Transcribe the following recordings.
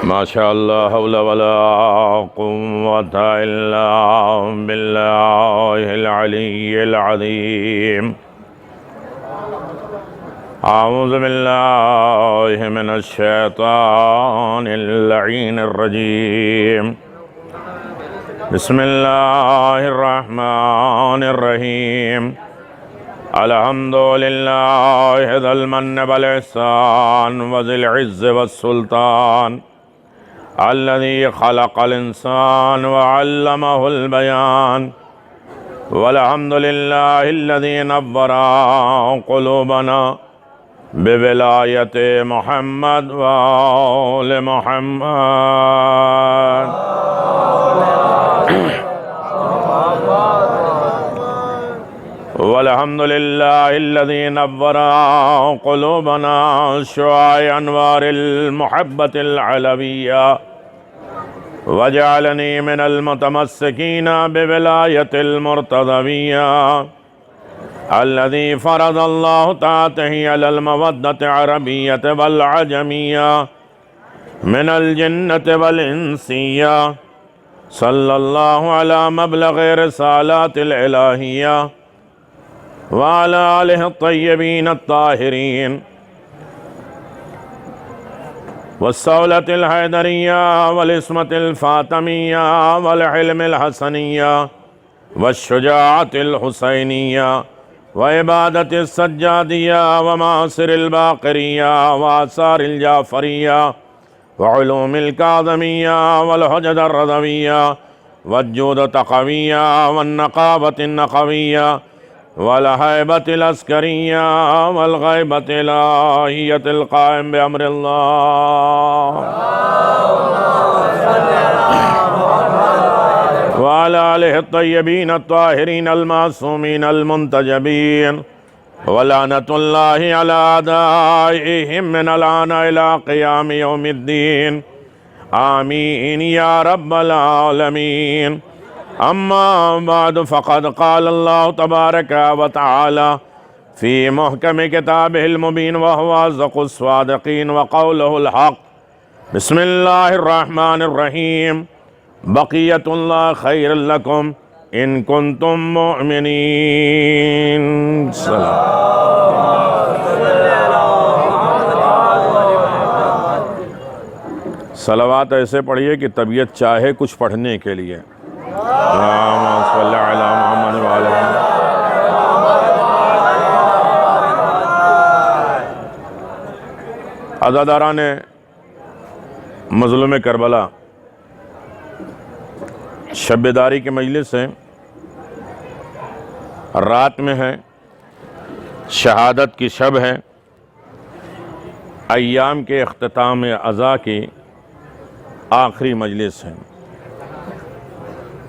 ما شاء الله حول ولا قوة إلا بالله العلي العظيم. أعوذ بالله من الشيطان اللعين الرجيم. بسم الله الرحمن الرحيم. الحمد لله ذي المن والإحسان وذي العز والسلطان الذي خلق الإنسان وعلمه البيان. والحمد لله الذي نور قلوبنا بولاية محمد وآل محمد. والحمد لله الذي نور قلوبنا شعاع أنوار المحبة العلوية وجعلني من المتمسكين بولاية المرتضوية الذي فرض الله طاعته على المودة العربية والعجمية من الجنة والإنسية. صلى الله على مبلغ رسالات الإلهية وعلى آله الطيبين الطاهرين والصولة الحيدرية والإسمة الفاطمية والحلم الحسنية والشجاعة الحسينية وعبادة السجادية ومعاصر الباقرية وآثار الجعفرية وعلوم الكاظمية والحجج الرضوية والجود التقوية والنقابة النقوية والهيبة العسكرية والغيبة الإلهية القائم بأمر الله وعلى آله الطيبين الطاهرين المعصومين المنتجبين. ولعنة الله على أعدائهم من الآن إلى قيام يوم الدين. آمين يا رب العالمين. أما بعد فقد قال الله تبارك وتعالى في محكم كتابه المبين وهو أصدق الصادقين وقوله الحق. بسم الله الرحمن الرحيم. بقية الله خير لكم إن كنتم مؤمنين. سلام. صلوات ایسے پڑھیے کہ طبیعت چاہے کچھ پڑھنے کے لیے. اللہم صلی علی محمد وعلی محمد. عزاداران مظلوم کربلا، شب بیداری کے مجلس ہے، رات میں ہے، شہادت کی شب ہے، ایام کے اختتام عزا کی آخری مجلس ہے.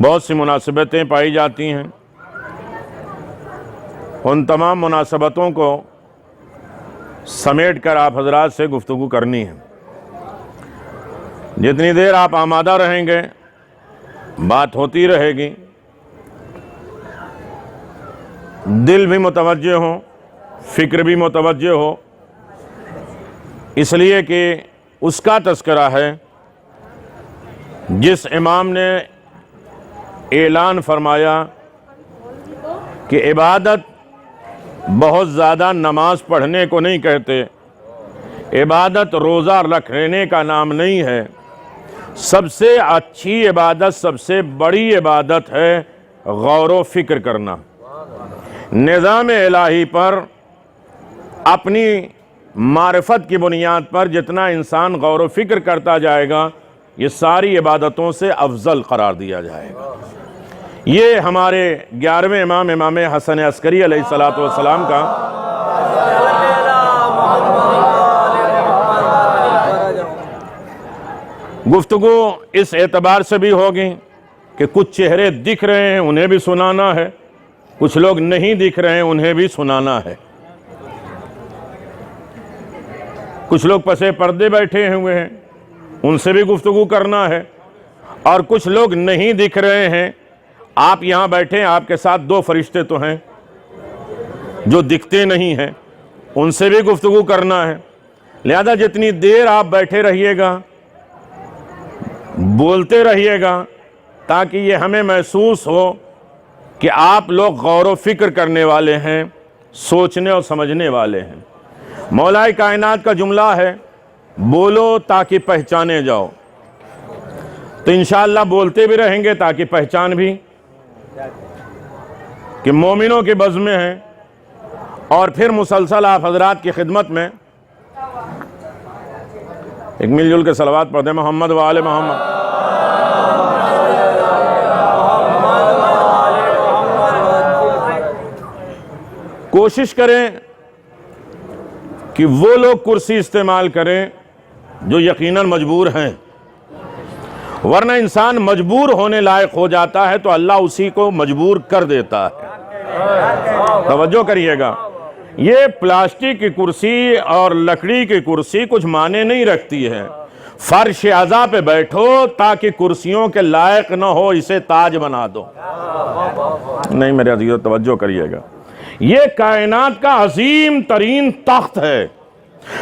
بہت سی مناسبتیں پائی جاتی ہیں. ان تمام مناسبتوں کو سمیٹ کر آپ حضرات سے گفتگو کرنی ہے. جتنی دیر آپ آمادہ رہیں گے بات ہوتی رہے گی، دل بھی متوجہ ہو، فکر بھی متوجہ ہو، اس لیے کہ اس کا تذکرہ ہے جس امام نے اعلان فرمایا کہ عبادت بہت زیادہ نماز پڑھنے کو نہیں کہتے، عبادت روزہ رکھنے کا نام نہیں ہے. سب سے اچھی عبادت، سب سے بڑی عبادت ہے غور و فکر کرنا. نظام الہی پر، اپنی معرفت کی بنیاد پر جتنا انسان غور و فکر کرتا جائے گا یہ ساری عبادتوں سے افضل قرار دیا جائے گا. یہ ہمارے 11ویں امام حسن عسکری علیہ السلام کا گفتگو اس اعتبار سے بھی ہوگی کہ کچھ چہرے دکھ رہے ہیں انہیں بھی سنانا ہے، کچھ لوگ نہیں دکھ رہے ہیں انہیں بھی سنانا ہے. کچھ لوگ پسے پردے بیٹھے ہوئے ہیں ان سے بھی گفتگو کرنا ہے، اور کچھ لوگ نہیں دکھ رہے ہیں. آپ یہاں بیٹھے ہیں، آپ کے ساتھ 2 فرشتے تو ہیں جو دکھتے نہیں ہیں، ان سے بھی گفتگو کرنا ہے. لہذا جتنی دیر آپ بیٹھے رہیے گا بولتے رہیے گا تاکہ یہ ہمیں محسوس ہو کہ آپ لوگ غور و فکر کرنے والے ہیں، سوچنے اور سمجھنے والے ہیں۔ مولا کائنات کا جملہ ہے، بولو تاکہ پہچانے جاؤ۔ تو انشاءاللہ بولتے بھی رہیں گے تاکہ پہچان بھی کہ مومنوں کے بزم میں ہیں، اور پھر مسلسل آپ حضرات کی خدمت میں ایک مل جل کے صلوات پڑھتے ہیں، محمد و آل محمد۔ کوشش کریں کہ وہ لوگ کرسی استعمال کریں جو یقیناً مجبور ہیں، ورنہ انسان مجبور ہونے لائق ہو جاتا ہے تو اللہ اسی کو مجبور کر دیتا ہے۔ توجہ کریے گا، یہ پلاسٹک کی کرسی اور لکڑی کی کرسی کچھ معنی نہیں رکھتی ہے۔ فرش عزا پہ بیٹھو تاکہ کرسیوں کے لائق نہ ہو، اسے تاج بنا دو۔ نہیں میرے عزیزو، توجہ کریے گا، یہ کائنات کا عظیم ترین تخت ہے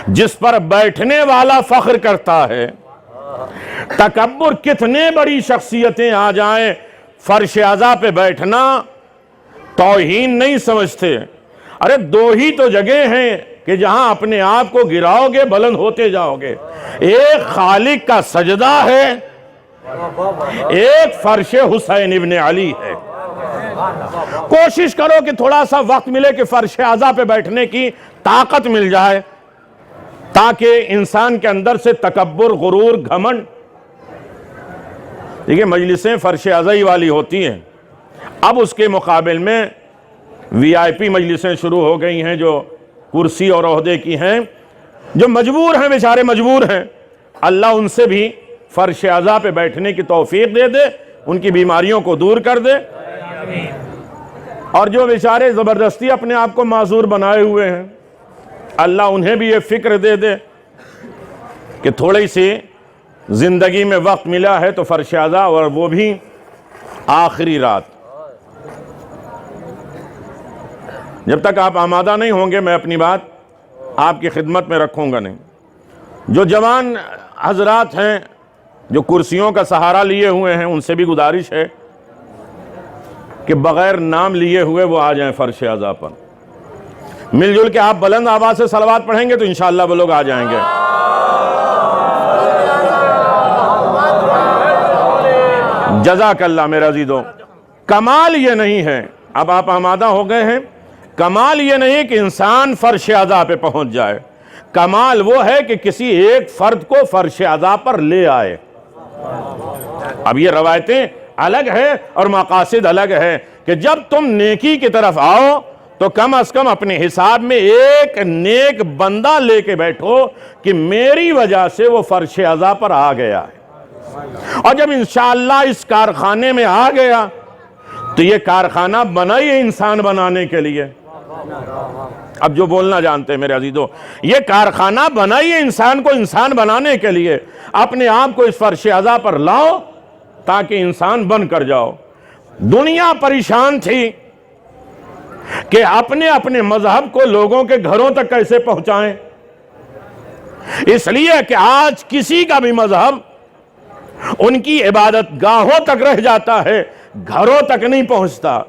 جس پر بیٹھنے والا فخر کرتا ہے۔ تکبر، کتنے بڑی شخصیتیں آ جائیں، فرش عزا پہ بیٹھنا توہین نہیں سمجھتے۔ ارے دو ہی تو جگہ ہیں کہ جہاں اپنے آپ کو گراؤ گے بلند ہوتے جاؤ گے، ایک خالق کا سجدہ ہے، ایک فرش حسین ابن علی ہے۔ کوشش کرو کہ تھوڑا سا وقت ملے کہ فرش عزا پہ بیٹھنے کی طاقت مل جائے، تاکہ انسان کے اندر سے تکبر، غرور، گھمنڈ، دیکھیں مجلسیں فرش عزائی والی ہوتی ہیں، اب اس کے مقابل میں وی آئی پی مجلسیں شروع ہو گئی ہیں جو کرسی اور عہدے کی ہیں، جو مجبور ہیں، بیچارے مجبور ہیں، اللہ ان سے بھی فرش عزا پہ بیٹھنے کی توفیق دے دے، ان کی بیماریوں کو دور کر دے، اور جو بیچارے زبردستی اپنے آپ کو معذور بنائے ہوئے ہیں، اللہ انہیں بھی یہ فکر دے دے کہ تھوڑی سی زندگی میں وقت ملا ہے تو فرش عزا، اور وہ بھی آخری رات۔ جب تک آپ آمادہ نہیں ہوں گے میں اپنی بات آپ کی خدمت میں رکھوں گا نہیں۔ جو جوان حضرات ہیں جو کرسیوں کا سہارا لیے ہوئے ہیں، ان سے بھی گزارش ہے کہ بغیر نام لیے ہوئے وہ آ جائیں فرش عزا پر۔ مل جل کے آپ بلند آواز سے صلوات پڑھیں گے تو انشاءاللہ وہ لوگ آ جائیں گے۔ جزاک اللہ میرے عزیزو۔ کمال یہ نہیں ہے، اب آپ آمادہ ہو گئے ہیں، کمال یہ نہیں کہ انسان فرش عزا پہ پہنچ جائے، کمال وہ ہے کہ کسی ایک فرد کو فرش عزا پر لے آئے۔ اب یہ روایتیں الگ ہے اور مقاصد الگ ہے کہ جب تم نیکی کی طرف آؤ تو کم از کم اپنے حساب میں ایک نیک بندہ لے کے بیٹھو کہ میری وجہ سے وہ فرش عزا پر آ گیا ہے، اور جب انشاءاللہ اس کارخانے میں آ گیا تو یہ کارخانہ بنا ہی ہے انسان بنانے کے لیے۔ اب جو بولنا جانتے ہیں میرے عزیزو، یہ کارخانہ بنا ہی ہے انسان کو انسان بنانے کے لیے۔ اپنے آپ کو اس فرش عزا پر لاؤ تاکہ انسان بن کر جاؤ۔ دنیا پریشان تھی کہ اپنے اپنے مذہب کو لوگوں کے گھروں تک کیسے پہنچائیں، اس لیے کہ آج کسی کا بھی مذہب ان کی عبادت گاہوں تک رہ جاتا ہے، گھروں تک نہیں پہنچتا۔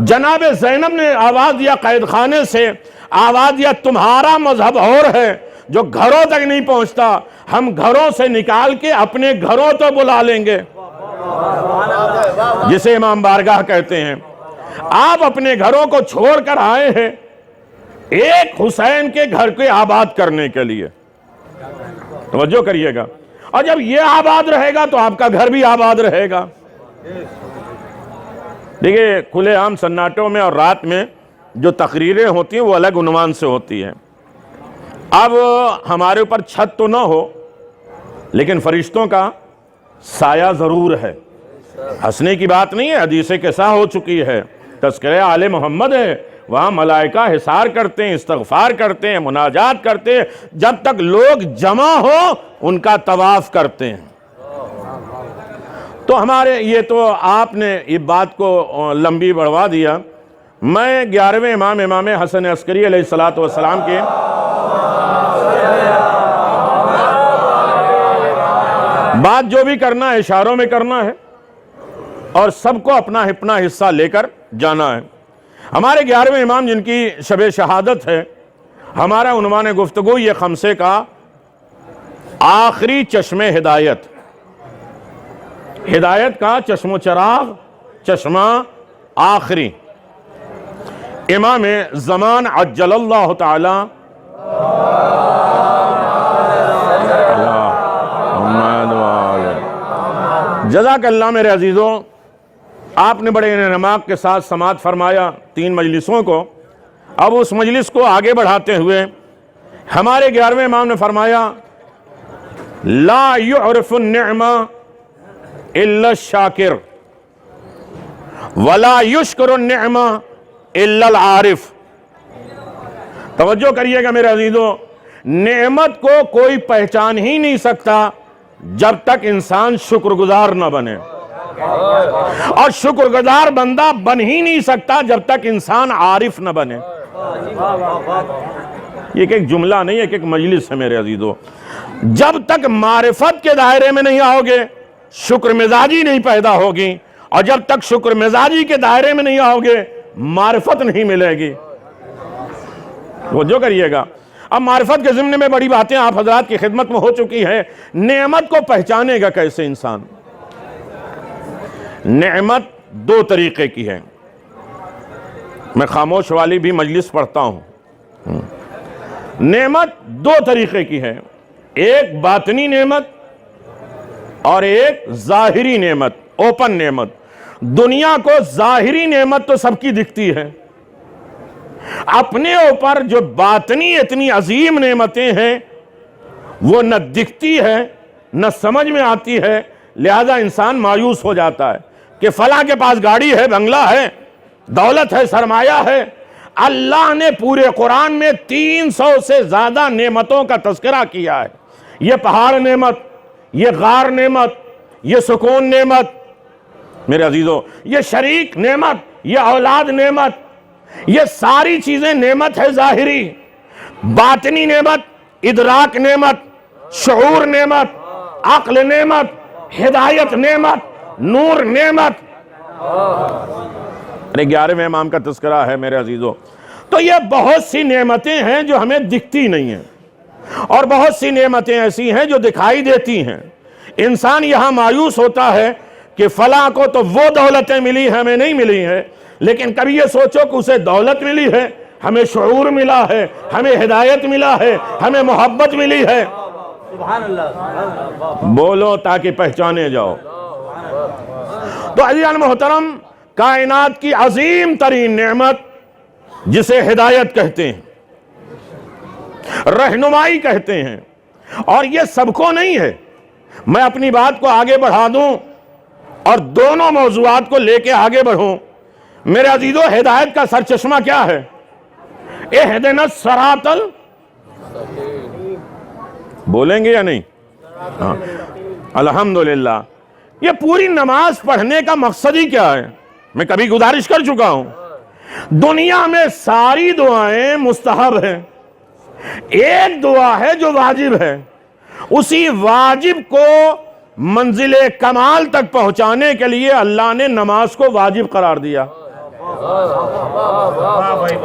جناب زینب نے آواز دیا قید خانے سے، آواز دیا تمہارا مذہب اور ہے جو گھروں تک نہیں پہنچتا، ہم گھروں سے نکال کے اپنے گھروں تو بلا لیں گے، جسے امام بارگاہ کہتے ہیں۔ آپ اپنے گھروں کو چھوڑ کر آئے ہیں ایک حسین کے گھر کو آباد کرنے کے لیے، توجہ کریے گا، اور جب یہ آباد رہے گا تو آپ کا گھر بھی آباد رہے گا۔ دیکھیں کھلے عام سناٹوں میں اور رات میں جو تقریریں ہوتی ہیں وہ الگ عنوان سے ہوتی ہیں۔ اب ہمارے اوپر چھت تو نہ ہو لیکن فرشتوں کا سایہ ضرور ہے، ہنسنے کی بات نہیں ہے، حدیث قصہ ہو چکی ہے، تذکرہ آل محمد ہے، وہاں ملائکہ حصار کرتے ہیں، استغفار کرتے ہیں، مناجات کرتے ہیں، جب تک لوگ جمع ہو ان کا طواف کرتے ہیں۔ تو ہمارے یہ تو آپ نے یہ بات کو لمبی بڑھوا دیا۔ میں 11ویں امام حسن عسکری علیہ السلام کے بات جو بھی کرنا ہے اشاروں میں کرنا ہے اور سب کو اپنا حصہ لے کر جانا ہے۔ ہمارے 11ویں امام جن کی شب شہادت ہے، ہمارا عنوان گفتگو یہ خمسے کا آخری چشم ہدایت، ہدایت کا چشم و چراغ، چشمہ آخری، امام زمان عجل اللہ تعالی جزاک اللہ۔ میرے عزیزوں، آپ نے بڑے انہماک کے ساتھ سماعت فرمایا 3 مجلسوں کو۔ اب اس مجلس کو آگے بڑھاتے ہوئے ہمارے 11ویں امام نے فرمایا لا يعرف النعمہ الا الشاکر ولا يشکر النعمہ الا العارف۔ توجہ کریے گا میرے عزیزوں، نعمت کو کوئی پہچان ہی نہیں سکتا جب تک انسان شکر گزار نہ بنے، اور شکر گزار بندہ بن ہی نہیں سکتا جب تک انسان عارف نہ بنے۔ یہ ایک جملہ نہیں، ایک مجلس ہے میرے عزیزوں۔ جب تک معرفت کے دائرے میں نہیں آؤ گے شکر مزاجی نہیں پیدا ہوگی، اور جب تک شکر مزاجی کے دائرے میں نہیں آؤ گے معرفت نہیں ملے گی۔ توجہ کریے گا۔ اب معرفت کے ضمن میں بڑی باتیں آپ حضرات کی خدمت میں ہو چکی ہے۔ نعمت کو پہچانے گا کیسے انسان؟ نعمت 2 طریقے کی ہے۔ میں خاموش والی بھی مجلس پڑھتا ہوں۔ نعمت 2 طریقے کی ہے، ایک باطنی نعمت اور ایک ظاہری نعمت، اوپن نعمت۔ دنیا کو ظاہری نعمت تو سب کی دکھتی ہے، اپنے اوپر جو باطنی اتنی عظیم نعمتیں ہیں وہ نہ دکھتی ہے نہ سمجھ میں آتی ہے، لہذا انسان مایوس ہو جاتا ہے کہ فلاں کے پاس گاڑی ہے، بنگلہ ہے، دولت ہے، سرمایہ ہے۔ اللہ نے پورے قرآن میں 300 سے زیادہ نعمتوں کا تذکرہ کیا ہے۔ یہ پہاڑ نعمت، یہ غار نعمت، یہ سکون نعمت، میرے عزیزوں یہ شریک نعمت، یہ اولاد نعمت، یہ ساری چیزیں نعمت ہے ظاہری۔ باطنی نعمت، ادراک نعمت، شعور نعمت، عقل نعمت، ہدایت نعمت، نور نعمت۔ 11ویں امام کا تذکرہ ہے میرے عزیزوں۔ تو یہ بہت سی نعمتیں ہیں جو ہمیں دکھتی نہیں ہیں، اور بہت سی نعمتیں ایسی ہیں جو دکھائی دیتی ہیں۔ انسان یہاں مایوس ہوتا ہے کہ فلاں کو تو وہ دولتیں ملی ہیں ہمیں نہیں ملی ہیں، لیکن کبھی یہ سوچو کہ اسے دولت ملی ہے، ہمیں شعور ملا ہے، ہمیں ہدایت ملا ہے، ہمیں محبت ملی ہے۔ سبحان اللہ، بولو تاکہ پہچانے جاؤ۔ تو عزیزان محترم، کائنات کی عظیم ترین نعمت جسے ہدایت کہتے ہیں، رہنمائی کہتے ہیں، اور یہ سب کو نہیں ہے۔ میں اپنی بات کو آگے بڑھا دوں اور دونوں موضوعات کو لے کے آگے بڑھوں۔ میرے عزیزو، ہدایت کا سرچشمہ کیا ہے؟ اہدنا الصراط بولیں گے یا نہیں؟ ہاں الحمدللہ۔ یہ پوری نماز پڑھنے کا مقصد ہی کیا ہے؟ میں کبھی گزارش کر چکا ہوں، دنیا میں ساری دعائیں مستحب ہیں، ایک دعا ہے جو واجب ہے۔ اسی واجب کو منزل کمال تک پہنچانے کے لیے اللہ نے نماز کو واجب قرار دیا۔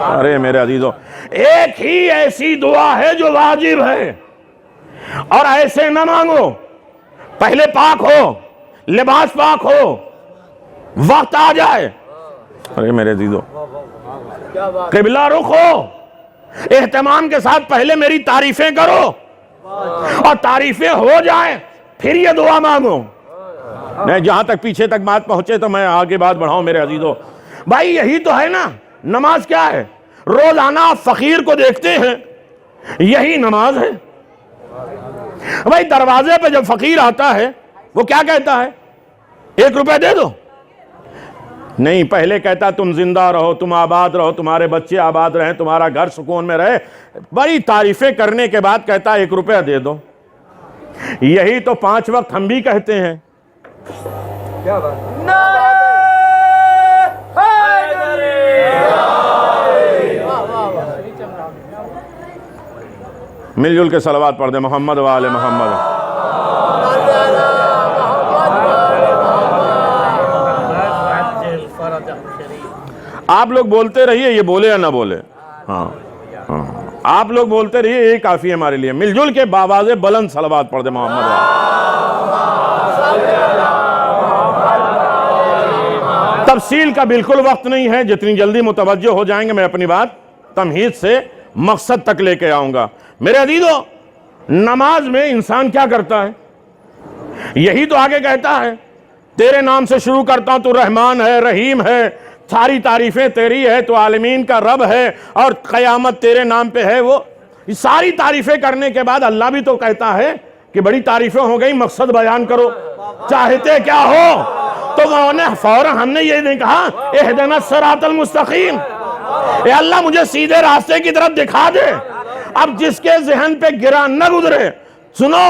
ارے میرے عزیزو، ایک ہی ایسی دعا ہے جو واجب ہے، اور ایسے نہ مانگو پہلے پاک ہو، لباس پاک ہو، وقت آ جائے۔ ارے میرے عزیزو، قبلہ رخ ہو، اہتمام کے ساتھ پہلے میری تعریفیں کرو، اور تعریفیں ہو جائیں پھر یہ دعا مانگو۔ نہیں، جہاں تک پیچھے تک بات پہنچے تو میں آگے بات بڑھاؤں میرے عزیزو۔ بھائی یہی تو ہے نا نماز کیا ہے؟ روزانہ آپ فقیر کو دیکھتے ہیں، یہی نماز ہے۔ بھائی دروازے پہ جب فقیر آتا ہے وہ کیا کہتا ہے؟ 1 روپے دے دو؟ نہیں، پہلے کہتا تم زندہ رہو، تم آباد رہو، تمہارے بچے آباد رہیں، تمہارا گھر سکون میں رہے۔ بڑی تعریفیں کرنے کے بعد کہتا 1 روپے دے دو۔ یہی تو 5 وقت ہم بھی کہتے ہیں۔ کیا بات؟ مل جل کے صلوات پڑھ دیں، محمد و آل محمد۔ آپ لوگ بولتے رہیے، یہ بولے یا نہ بولے، ہاں ہاں آپ لوگ بولتے رہیے، یہی کافی ہے ہمارے لیے۔ مل جل کے باواز بلند صلوات پڑھ دے محمد والے۔ تفصیل کا بالکل وقت نہیں ہے، جتنی جلدی متوجہ ہو جائیں گے میں اپنی بات تمہید سے مقصد تک لے کے آؤں گا۔ میرے عزیزو، نماز میں انسان کیا کرتا ہے؟ یہی تو آگے کہتا ہے، تیرے نام سے شروع کرتا ہوں، تو رحمان ہے، رحیم ہے، ساری تعریفیں تیری ہے، تو عالمین کا رب ہے، اور قیامت تیرے نام پہ ہے۔ وہ ساری تعریفیں کرنے کے بعد اللہ بھی تو کہتا ہے کہ بڑی تعریفیں ہو گئی، مقصد بیان کرو، چاہتے کیا ہو؟ تو فوراً ہم نے یہ نہیں کہا اہدنا الصراط المستقیم، اے اللہ مجھے سیدھے راستے کی طرف دکھا دے۔ اب جس کے ذہن پہ گرا نہ گزرے، سنو،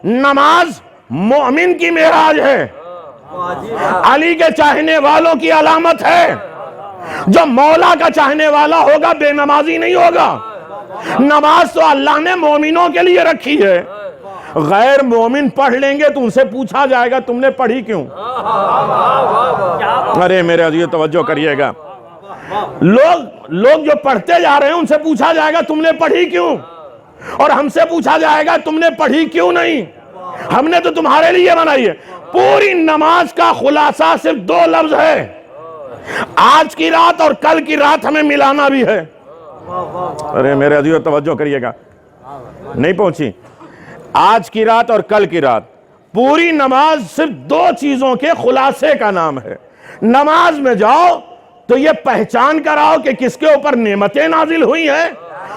نماز مومن کی معراج ہے، علی کے چاہنے والوں کی علامت ہے۔ جو مولا کا چاہنے والا ہوگا بے نمازی نہیں ہوگا۔ نماز تو اللہ نے مومنوں کے لیے رکھی ہے، غیر مومن پڑھ لیں گے تو ان سے پوچھا جائے گا تم نے پڑھی کیوں؟ ارے میرے عزیز توجہ کریے گا، لوگ جو پڑھتے جا رہے ہیں ان سے پوچھا جائے گا تم نے پڑھی کیوں؟ اور ہم سے پوچھا جائے گا تم نے پڑھی کیوں نہیں؟ ہم نے تو تمہارے لیے بنائی ہے۔ پوری نماز کا خلاصہ صرف 2 لفظ ہے، آج کی رات اور کل کی رات ہمیں ملانا بھی ہے۔ ارے میرے عزیز توجہ کریے گا، نہیں پہنچی؟ آج کی رات اور کل کی رات، پوری نماز صرف 2 چیزوں کے خلاصے کا نام ہے۔ نماز میں جاؤ تو یہ پہچان کر آؤ کہ کس کے اوپر نعمتیں نازل ہوئی ہیں،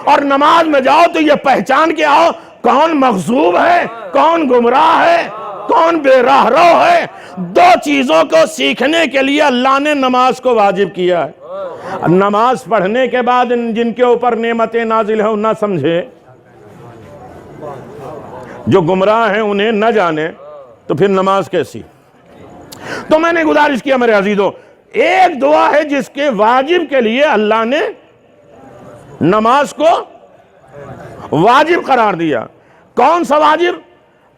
اور نماز میں جاؤ تو یہ پہچان کے آؤ کون مغضوب ہے، کون گمراہ ہے، کون بے راہ رو ہے۔ 2 چیزوں کو سیکھنے کے لیے اللہ نے نماز کو واجب کیا ہے۔ نماز پڑھنے کے بعد جن کے اوپر نعمتیں نازل ہیں نہ سمجھے، جو گمراہ ہیں انہیں نہ جانے، تو پھر نماز کیسی؟ تو میں نے گزارش کیا میرے عزیزوں، ایک دعا ہے جس کے واجب کے لیے اللہ نے نماز کو واجب قرار دیا۔ کون سا واجب؟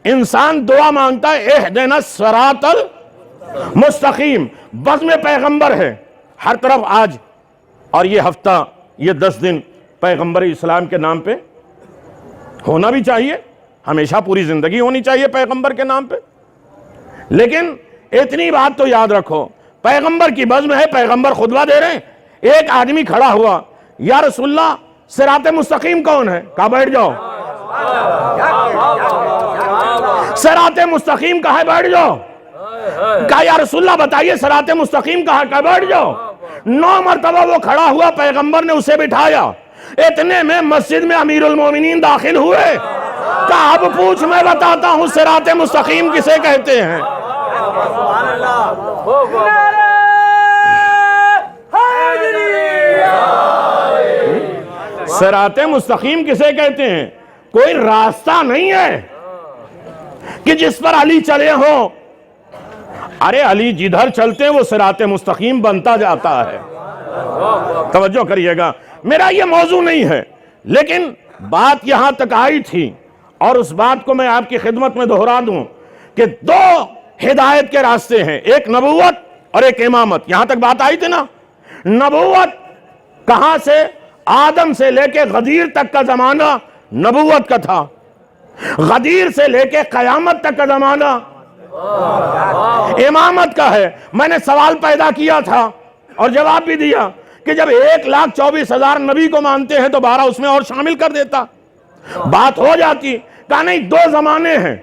انسان دعا مانگتا ہے اہدنا الصراط المستقیم، بزم پیغمبر ہے ہر طرف آج، اور یہ ہفتہ، یہ 10 دن پیغمبر اسلام کے نام پہ ہونا بھی چاہیے، ہمیشہ پوری زندگی ہونی چاہیے پیغمبر کے نام پہ۔ لیکن اتنی بات تو یاد رکھو، پیغمبر کی بزم ہے، پیغمبر خطبہ دے رہے ہیں، ایک آدمی کھڑا ہوا، یا رسول اللہ صراط مستقیم کون ہے؟ کہا بیٹھ جاؤ۔ صراط مستقیم کہا ہے؟ بیٹھ جاؤ۔ کہا یا رسول اللہ بتائیے صراط مستقیم کہا؟ کہا بیٹھ جاؤ۔ 9 مرتبہ وہ کھڑا ہوا، پیغمبر نے اسے بٹھایا، اتنے میں مسجد میں امیر المومنین داخل ہوئے۔ کہا اب پوچھ، میں بتاتا ہوں صراط مستقیم کسے کہتے ہیں۔ صراط مستقیم کسے کہتے ہیں؟ کوئی راستہ نہیں ہے کہ جس پر علی چلے ہوں، ارے علی جدھر چلتے ہیں وہ صراط مستقیم بنتا جاتا ہے۔ توجہ کریے گا، میرا یہ موضوع نہیں ہے، لیکن بات یہاں تک آئی تھی، اور اس بات کو میں آپ کی خدمت میں دہرا دوں کہ 2 ہدایت کے راستے ہیں، ایک نبوت اور ایک امامت۔ یہاں تک بات آئی تھی نا؟ نبوت کہاں سے؟ آدم سے لے کے غدیر تک کا زمانہ نبوت کا تھا، غدیر سے لے کے قیامت تک کا زمانہ امامت کا ہے۔ میں نے سوال پیدا کیا تھا اور جواب بھی دیا کہ جب 1,24,000 نبی کو مانتے ہیں تو 12 اس میں اور شامل کر دیتا، بات ہو جاتی۔ کہا نہیں، 2 زمانے ہیں۔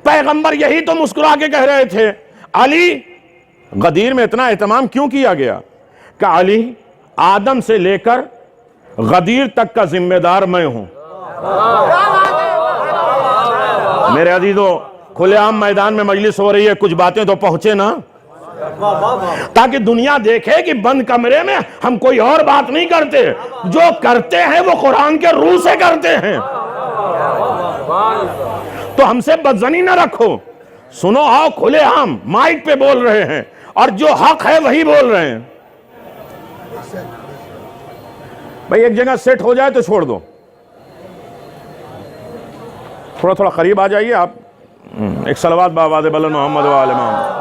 پیغمبر یہی تو مسکرا کے کہہ رہے تھے، علی، غدیر میں اتنا اہتمام کیوں کیا گیا؟ کہ علی آدم سے لے کر غدیر تک کا ذمہ دار میں ہوں۔ میرے عزیزو، کھلے عام میدان میں مجلس ہو رہی ہے، کچھ باتیں تو پہنچے نا، تاکہ دنیا دیکھے کہ بند کمرے میں ہم کوئی اور بات نہیں کرتے، جو کرتے ہیں وہ قرآن کے روح سے کرتے ہیں۔ تو ہم سے بدظنی نہ رکھو، سنو، آؤ کھلے عام مائک پہ بول رہے ہیں، اور جو حق ہے وہی بول رہے ہیں۔ بھئی ایک جگہ سیٹ ہو جائے تو چھوڑ دو، تھوڑا تھوڑا قریب آ جائیے آپ، ایک صلوات بآواز بلند محمد و آل محمد۔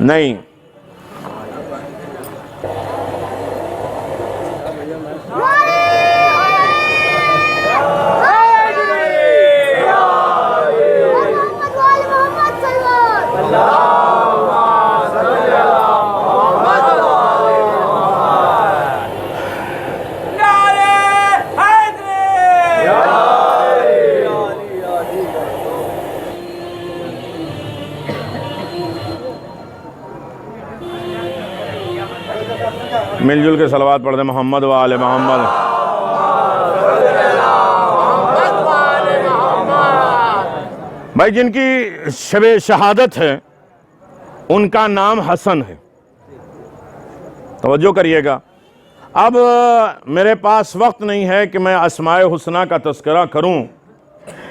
نہیں، مل جل کے صلوات پڑھ دیں محمد و آل محمد۔ بھائی جن کی شب شہادت ہے ان کا نام حسن ہے، توجہ کریے گا۔ اب میرے پاس وقت نہیں ہے کہ میں اسماء حسنہ کا تذکرہ کروں،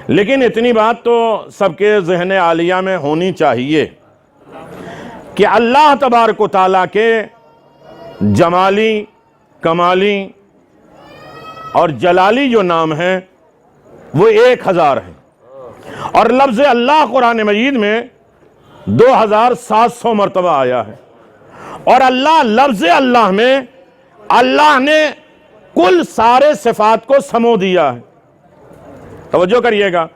لیکن اتنی بات تو سب کے ذہن عالیہ میں ہونی چاہیے کہ اللہ تبارک و تعالیٰ کے جمالی، کمالی اور جلالی جو نام ہیں وہ 1000 ہیں، اور لفظ اللہ قرآن مجید میں 2700 مرتبہ آیا ہے، اور اللہ لفظ اللہ میں اللہ نے کل سارے صفات کو سمو دیا ہے، توجہ کریے گا۔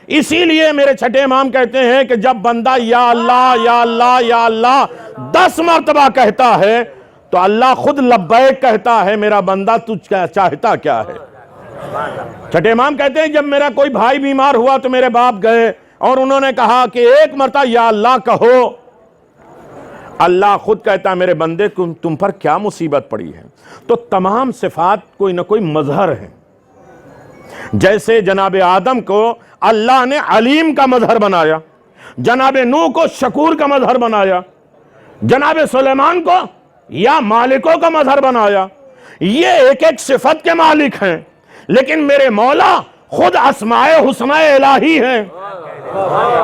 اسی لیے میرے چھٹے امام کہتے ہیں کہ جب بندہ یا اللہ یا اللہ یا اللہ 10 مرتبہ کہتا ہے تو اللہ خود لبیک کہتا ہے، میرا بندہ تجھ چاہتا کیا ہے۔ چھٹے امام کہتے ہیں جب میرا کوئی بھائی بیمار ہوا تو میرے باپ گئے اور انہوں نے کہا کہ 1 مرتبہ یا اللہ کہو، اللہ خود کہتا ہے میرے بندے تم پر کیا مصیبت پڑی ہے۔ تو تمام صفات کوئی نہ کوئی مظہر ہے۔ جیسے جناب آدم کو اللہ نے علیم کا مظہر بنایا، جناب نوح کو شکور کا مظہر بنایا، جناب سلیمان کو یا مالکوں کا مظہر بنایا، یہ ایک ایک صفت کے مالک ہیں، لیکن میرے مولا خود اسماء حسنہ الہی ہیں۔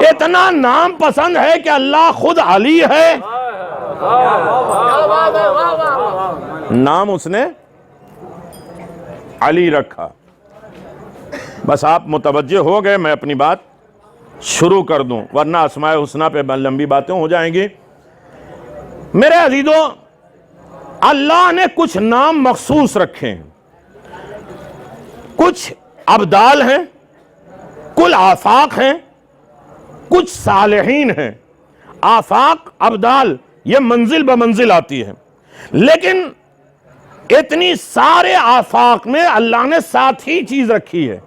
اتنا نام پسند ہے کہ اللہ خود علی ہے، نام اس نے علی رکھا۔ بس آپ متوجہ ہو گئے، میں اپنی بات شروع کر دوں ورنہ اسماء حسنہ پہ لمبی باتیں ہو جائیں گی۔ میرے عزیزوں، اللہ نے کچھ نام مخصوص رکھے ہیں، کچھ ابدال ہیں، کل آفاق ہیں، کچھ صالحین ہیں۔ آفاق، ابدال یہ منزل بمنزل آتی ہے، لیکن اتنی سارے آفاق میں اللہ نے ساتھ ہی چیز رکھی ہے،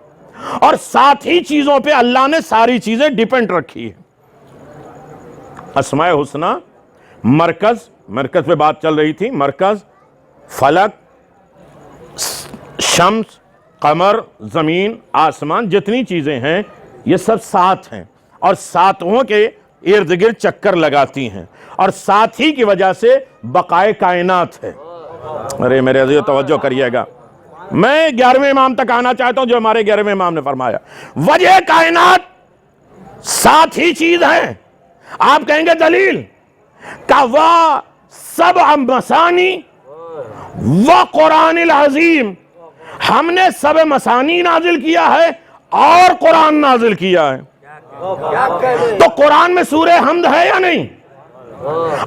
اور ساتھ ہی چیزوں پہ اللہ نے ساری چیزیں ڈیپینڈ رکھی ہے۔ اسماء حسنہ مرکز پہ بات چل رہی تھی، مرکز، فلک، شمس، قمر، زمین، آسمان، جتنی چیزیں ہیں یہ سب 7 ہیں، اور 7 کے ارد گرد چکر لگاتی ہیں، اور ساتھ ہی کی وجہ سے بقائے کائنات ہے۔ ارے میرے عزیز توجہ کریے گا، میں 11ویں امام تک آنا چاہتا ہوں جو ہمارے 11ویں امام نے فرمایا، وجہ کائنات 7 ہی چیز ہیں۔ آپ کہیں گے دلیل کہ وہ سبع مثانی و قرآن العظیم، ہم نے سبع مثانی نازل کیا ہے اور قرآن نازل کیا ہے۔ تو قرآن میں سورہ حمد ہے یا نہیں؟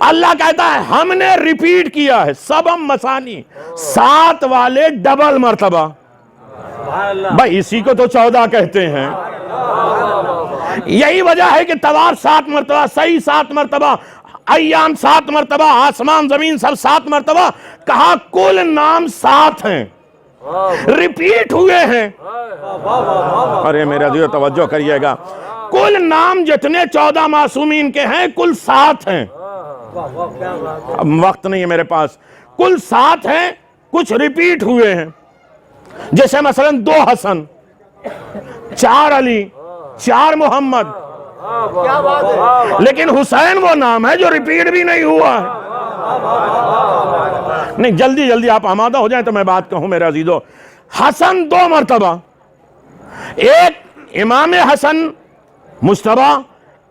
اللہ کہتا ہے ہم نے ریپیٹ کیا ہے، سبع مثانی، 7 والے ڈبل مرتبہ۔ بھائی اسی کو تو 14 کہتے ہیں۔ یہی وجہ ہے کہ توار 7 مرتبہ، صحیح 7 مرتبہ، ایام 7 مرتبہ، آسمان زمین سب 7 مرتبہ، کہا کل نام 7 ہیں، ریپیٹ ہوئے ہیں۔ ارے میرے عزیزو توجہ کریے گا، کل نام جتنے 14 معصومین کے ہیں کل 7 ہیں۔ اب وقت نہیں ہے میرے پاس، کل 7 ہیں، کچھ ریپیٹ ہوئے ہیں، جیسے مثلا 2 حسن، 4 علی، 4 محمد، لیکن حسین وہ نام ہے جو ریپیٹ بھی نہیں ہوا ہے۔ نہیں جلدی جلدی آپ آمادہ ہو جائیں تو میں بات کہوں میرے عزیزو۔ حسن 2 مرتبہ، ایک امام حسن مجتبی،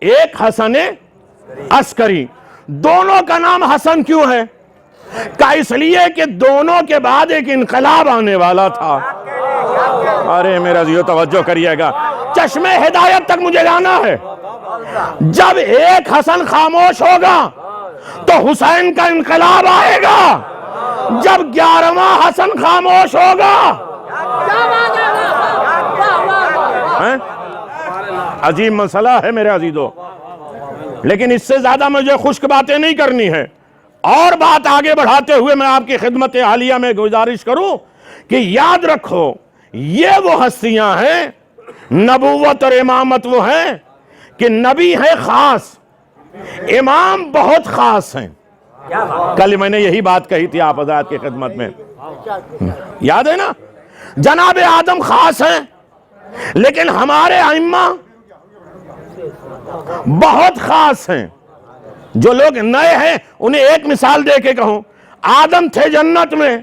ایک حسن عسکری، دونوں کا نام حسن کیوں ہے؟ کہ اس لیے کہ دونوں کے بعد ایک انقلاب آنے والا تھا۔ ارے میرا عزیزو توجہ کریے گا، چشمے ہدایت تک مجھے جانا ہے۔ جب ایک حسن خاموش ہوگا تو حسین کا انقلاب آئے گا جب 11واں حسن خاموش ہوگا۔ عجیب مسئلہ ہے میرے عزیزو، لیکن اس سے زیادہ مجھے خشک باتیں نہیں کرنی ہے۔ اور بات آگے بڑھاتے ہوئے میں آپ کی خدمت عالیہ میں گزارش کروں کہ یاد رکھو یہ وہ ہستیاں ہیں، نبوت اور امامت وہ ہیں کہ نبی ہے خاص، امام بہت خاص ہیں۔ کل میں نے یہی بات کہی تھی آپ حضرات کی خدمت میں، یاد ہے نا؟ جناب آدم خاص ہیں، لیکن ہمارے ائمہ بہت خاص ہیں۔ جو لوگ نئے ہیں انہیں ایک مثال دے کے کہوں، آدم تھے جنت میں،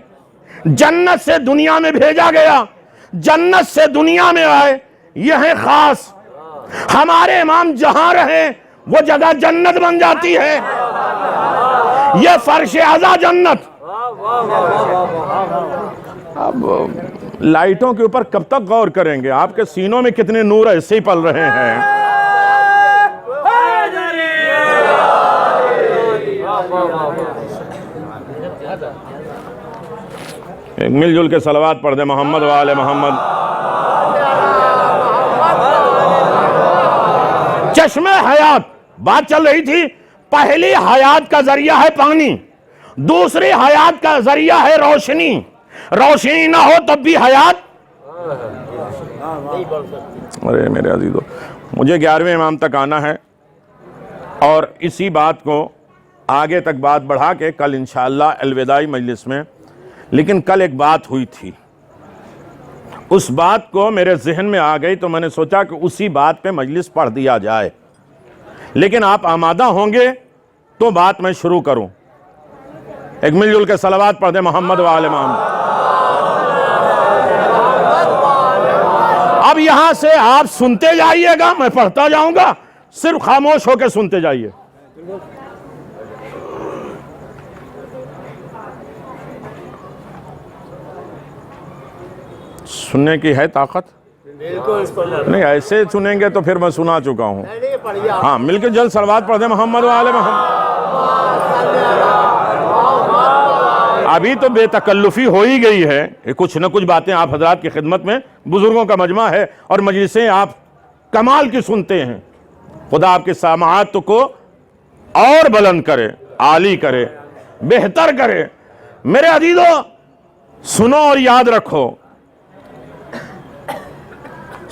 جنت سے دنیا میں بھیجا گیا، جنت سے دنیا میں آئے، یہ ہیں خاص۔ ہمارے امام جہاں رہے وہ جگہ جنت بن جاتی ہے، یہ فرش اعلیٰ جنت۔ اب لائٹوں کے اوپر کب تک غور کریں گے؟ آپ کے سینوں میں کتنے نور ایسے ہی پل رہے ہیں۔ ایک مل جل کے صلوات پڑھ دے محمد و آل محمد۔ چشمہ حیات، بات چل رہی تھی، پہلی حیات کا ذریعہ ہے پانی، دوسری حیات کا ذریعہ ہے روشنی۔ روشنی نہ ہو تب بھی حیات۔ ارے میرے عزیزو، مجھے 11ویں امام تک آنا ہے اور اسی بات کو آگے تک بات بڑھا کے کل انشاءاللہ الوداعی مجلس میں، لیکن کل ایک بات ہوئی تھی، اس بات کو میرے ذہن میں آ گئی تو میں نے سوچا کہ اسی بات پہ مجلس پڑھ دیا جائے، لیکن آپ آمادہ ہوں گے تو بات میں شروع کروں۔ ایک مل جل کے صلوات پڑھ دے محمد و آل محمد۔ اب یہاں سے آپ سنتے جائیے گا، میں پڑھتا جاؤں گا، صرف خاموش ہو کے سنتے جائیے۔ سننے کی ہے طاقت؟ نہیں، ایسے سنیں گے تو پھر میں سنا چکا ہوں۔ ہاں، مل کے جلد صلوات پڑھ دیں محمد و آل محمد۔ ابھی تو بے تکلفی ہو ہی گئی ہے، کچھ نہ کچھ باتیں آپ حضرات کی خدمت میں، بزرگوں کا مجمع ہے اور مجلسیں آپ کمال کی سنتے ہیں۔ خدا آپ کے سماعت کو اور بلند کرے، عالی کرے، بہتر کرے۔ میرے عزیزو سنو اور یاد رکھو،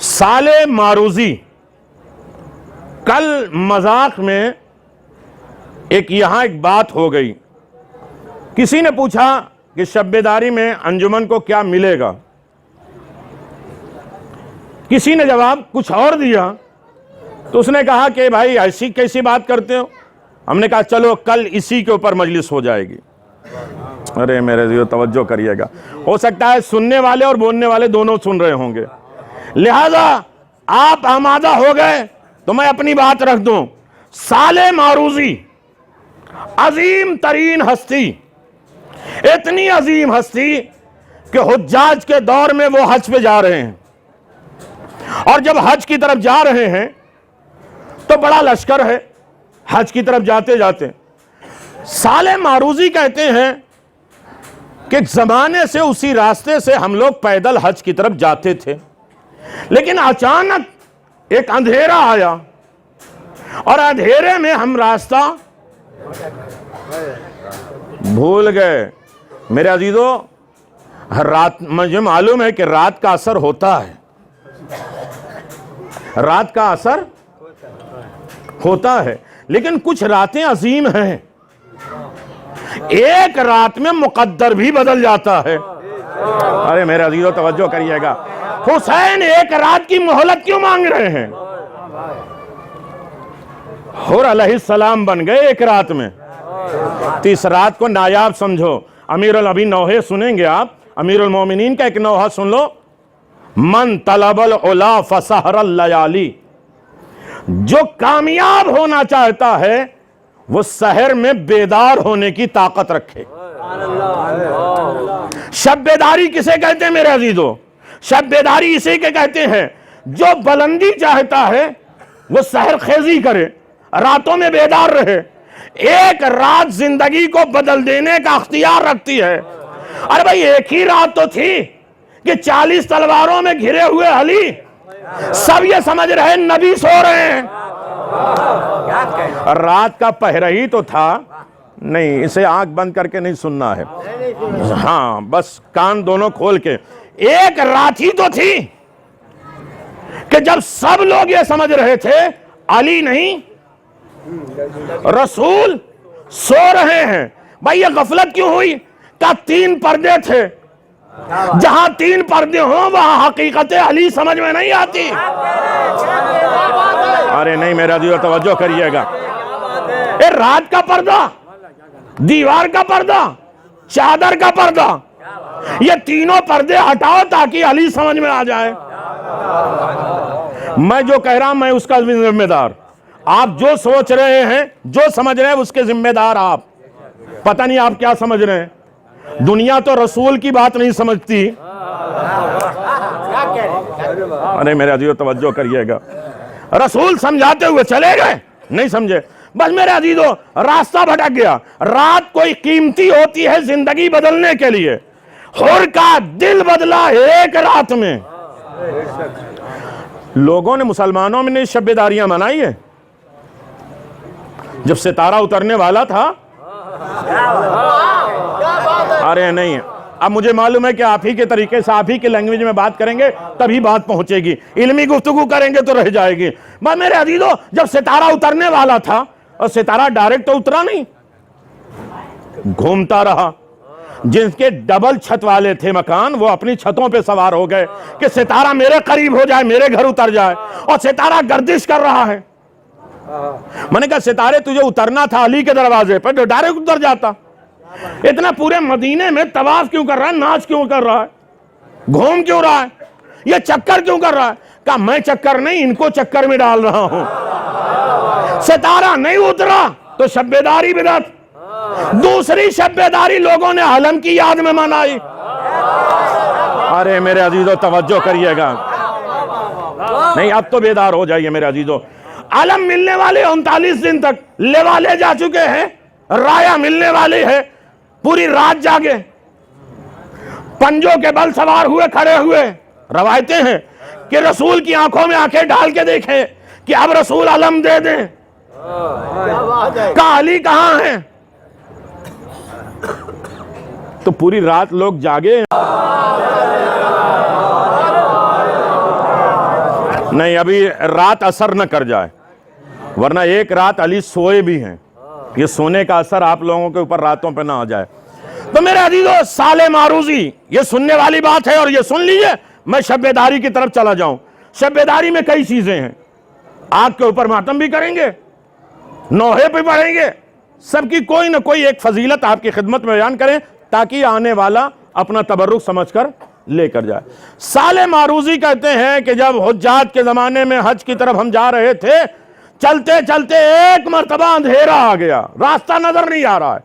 صالح ماروزی کل مذاق میں یہاں ایک بات ہو گئی، کسی نے پوچھا کہ شب بیداری میں انجمن کو کیا ملے گا، کسی نے جواب کچھ اور دیا، تو اس نے کہا کہ بھائی ایسی کیسی بات کرتے ہو؟ ہم نے کہا چلو کل اسی کے اوپر مجلس ہو جائے گی۔ ارے میرے دیو توجہ کریے گا، ہو سکتا ہے سننے والے اور بولنے والے دونوں سن رہے ہوں گے، لہذا آپ آمادہ ہو گئے تو میں اپنی بات رکھ دوں۔ صالح ماروزی عظیم ترین ہستی، اتنی عظیم ہستی کہ حجاج کے دور میں وہ حج پہ جا رہے ہیں، اور جب حج کی طرف جا رہے ہیں تو بڑا لشکر ہے، حج کی طرف جاتے جاتے صالح ماروزی کہتے ہیں کہ ایک زمانے سے اسی راستے سے ہم لوگ پیدل حج کی طرف جاتے تھے، لیکن اچانک ایک اندھیرا آیا اور اندھیرے میں ہم راستہ بھول گئے۔ میرے عزیزو، رات مجھے معلوم ہے کہ رات کا اثر ہوتا ہے، رات کا اثر ہوتا ہے، لیکن کچھ راتیں عظیم ہیں، ایک رات میں مقدر بھی بدل جاتا ہے۔ ارے میرے عزیزو توجہ کریے گا، حسین ایک رات کی مہلت کیوں مانگ رہے ہیں؟ حر علیہ السلام بن گئے ایک رات میں، تو اس رات کو نایاب سمجھو۔ ابھی نوحے سنیں گے آپ، امیر المومنین کا ایک نوحہ سن لو، من طلب العلا فسحر اللیالی، جو کامیاب ہونا چاہتا ہے وہ سحر میں بیدار ہونے کی طاقت رکھے۔ شب بیداری کسے کہتے ہیں میرے عزیزو؟ شب بیداری اسے کے کہتے ہیں جو بلندی چاہتا ہے وہ سحر خیزی کرے، راتوں میں بیدار رہے، ایک رات زندگی کو بدل دینے کا اختیار رکھتی ہے۔ ارے بھائی ایک ہی رات تو تھی کہ 40 تلواروں میں گھرے ہوئے علی سب یہ سمجھ رہے نبی سو رہے ہیں۔ رات کا پہرہ ہی تو تھا، نہیں اسے آنکھ بند کر کے نہیں سننا ہے، ہاں بس کان دونوں کھول کے، ایک رات ہی تو تھی کہ جب سب لوگ یہ سمجھ رہے تھے علی نہیں رسول سو رہے ہیں۔ بھائی یہ غفلت کیوں ہوئی؟ کہ 3 پردے تھے، جہاں 3 پردے ہوں وہاں حقیقت علی سمجھ میں نہیں آتی۔ ارے نہیں میرا دیو توجہ کریے گا، اے رات کا پردہ، دیوار کا پردہ، چادر کا پردہ، یہ تینوں پردے ہٹاؤ تاکہ علی سمجھ میں آ جائے۔ میں جو کہہ رہا ہوں میں اس کا ذمہ دار، آپ جو سوچ رہے ہیں جو سمجھ رہے ہیں اس کے ذمہ دار آپ، پتہ نہیں آپ کیا سمجھ رہے ہیں۔ دنیا تو رسول کی بات نہیں سمجھتی۔ ارے میرے عزیزو توجہ کریے گا، رسول سمجھاتے ہوئے چلے گئے، نہیں سمجھے، بس میرے عزیزو راستہ بھٹک گیا۔ رات کوئی قیمتی ہوتی ہے زندگی بدلنے کے لیے، حر کا دل بدلا ایک رات میں۔ لوگوں نے مسلمانوں میں نے شب داریاں منائی ہے، جب ستارہ اترنے والا تھا۔ ارے نہیں، اب مجھے معلوم ہے کہ آپ ہی کے طریقے سے آپ ہی کے لینگویج میں بات کریں گے تبھی بات پہنچے گی، علمی گفتگو کریں گے تو رہ جائے گی۔ بس میرے عزیزو جب ستارہ اترنے والا تھا، اور ستارہ ڈائریکٹ تو اترا نہیں، گھومتا رہا، جن کے ڈبل چھت والے تھے مکان وہ اپنی چھتوں پہ سوار ہو گئے کہ ستارہ میرے قریب ہو جائے، میرے گھر اتر جائے، اور ستارہ گردش کر رہا ہے۔ میں نے کہا ستارے تجھے اترنا تھا علی کے دروازے پر، جو ڈائریکٹ اتر جاتا، اتنا پورے مدینے میں طواف کیوں کر رہا ہے، ناچ کیوں کر رہا ہے، گھوم کیوں رہا ہے، یہ چکر کیوں کر رہا ہے؟ کہا میں چکر نہیں، ان کو چکر میں ڈال رہا ہوں۔ ستارہ نہیں اترا تو شب بیداری بدعت، دوسری شب بیداری لوگوں نے علم کی یاد میں منائی۔ ارے میرے عزیزو توجہ کریے گا، نہیں اب تو بیدار ہو جائیے میرے عزیزو۔ علم ملنے والے 39 دن تک، لیوالے جا چکے ہیں، رایا ملنے والی ہے، پوری رات جاگے، پنجوں کے بل سوار ہوئے کھڑے ہوئے۔ روایتیں ہیں کہ رسول کی آنکھوں میں آنکھیں ڈال کے دیکھیں کہ اب رسول علم دے دیں، کہا علی کہاں ہیں؟ تو پوری رات لوگ جاگے، نہیں ابھی رات اثر نہ کر جائے، ورنہ ایک رات علی سوئے بھی ہیں، یہ سونے کا اثر آپ لوگوں کے اوپر راتوں پہ نہ آ جائے۔ تو میرے عزیزو سال معروضی یہ سننے والی بات ہے، اور یہ سن لیجئے میں شب بیداری کی طرف چلا جاؤں۔ شب بیداری میں کئی چیزیں ہیں، آگ کے اوپر ماتم بھی کریں گے، نوحے پہ پڑھیں گے، سب کی کوئی نہ کوئی ایک فضیلت آپ کی خدمت میں بیان کریں تاکہ آنے والا اپنا تبرک سمجھ کر لے کر جائے۔ سال معروضی کہتے ہیں کہ جب حجاج کے زمانے میں حج کی طرف ہم جا رہے تھے، چلتے چلتے ایک مرتبہ اندھیرا آ گیا، راستہ نظر نہیں آ رہا ہے،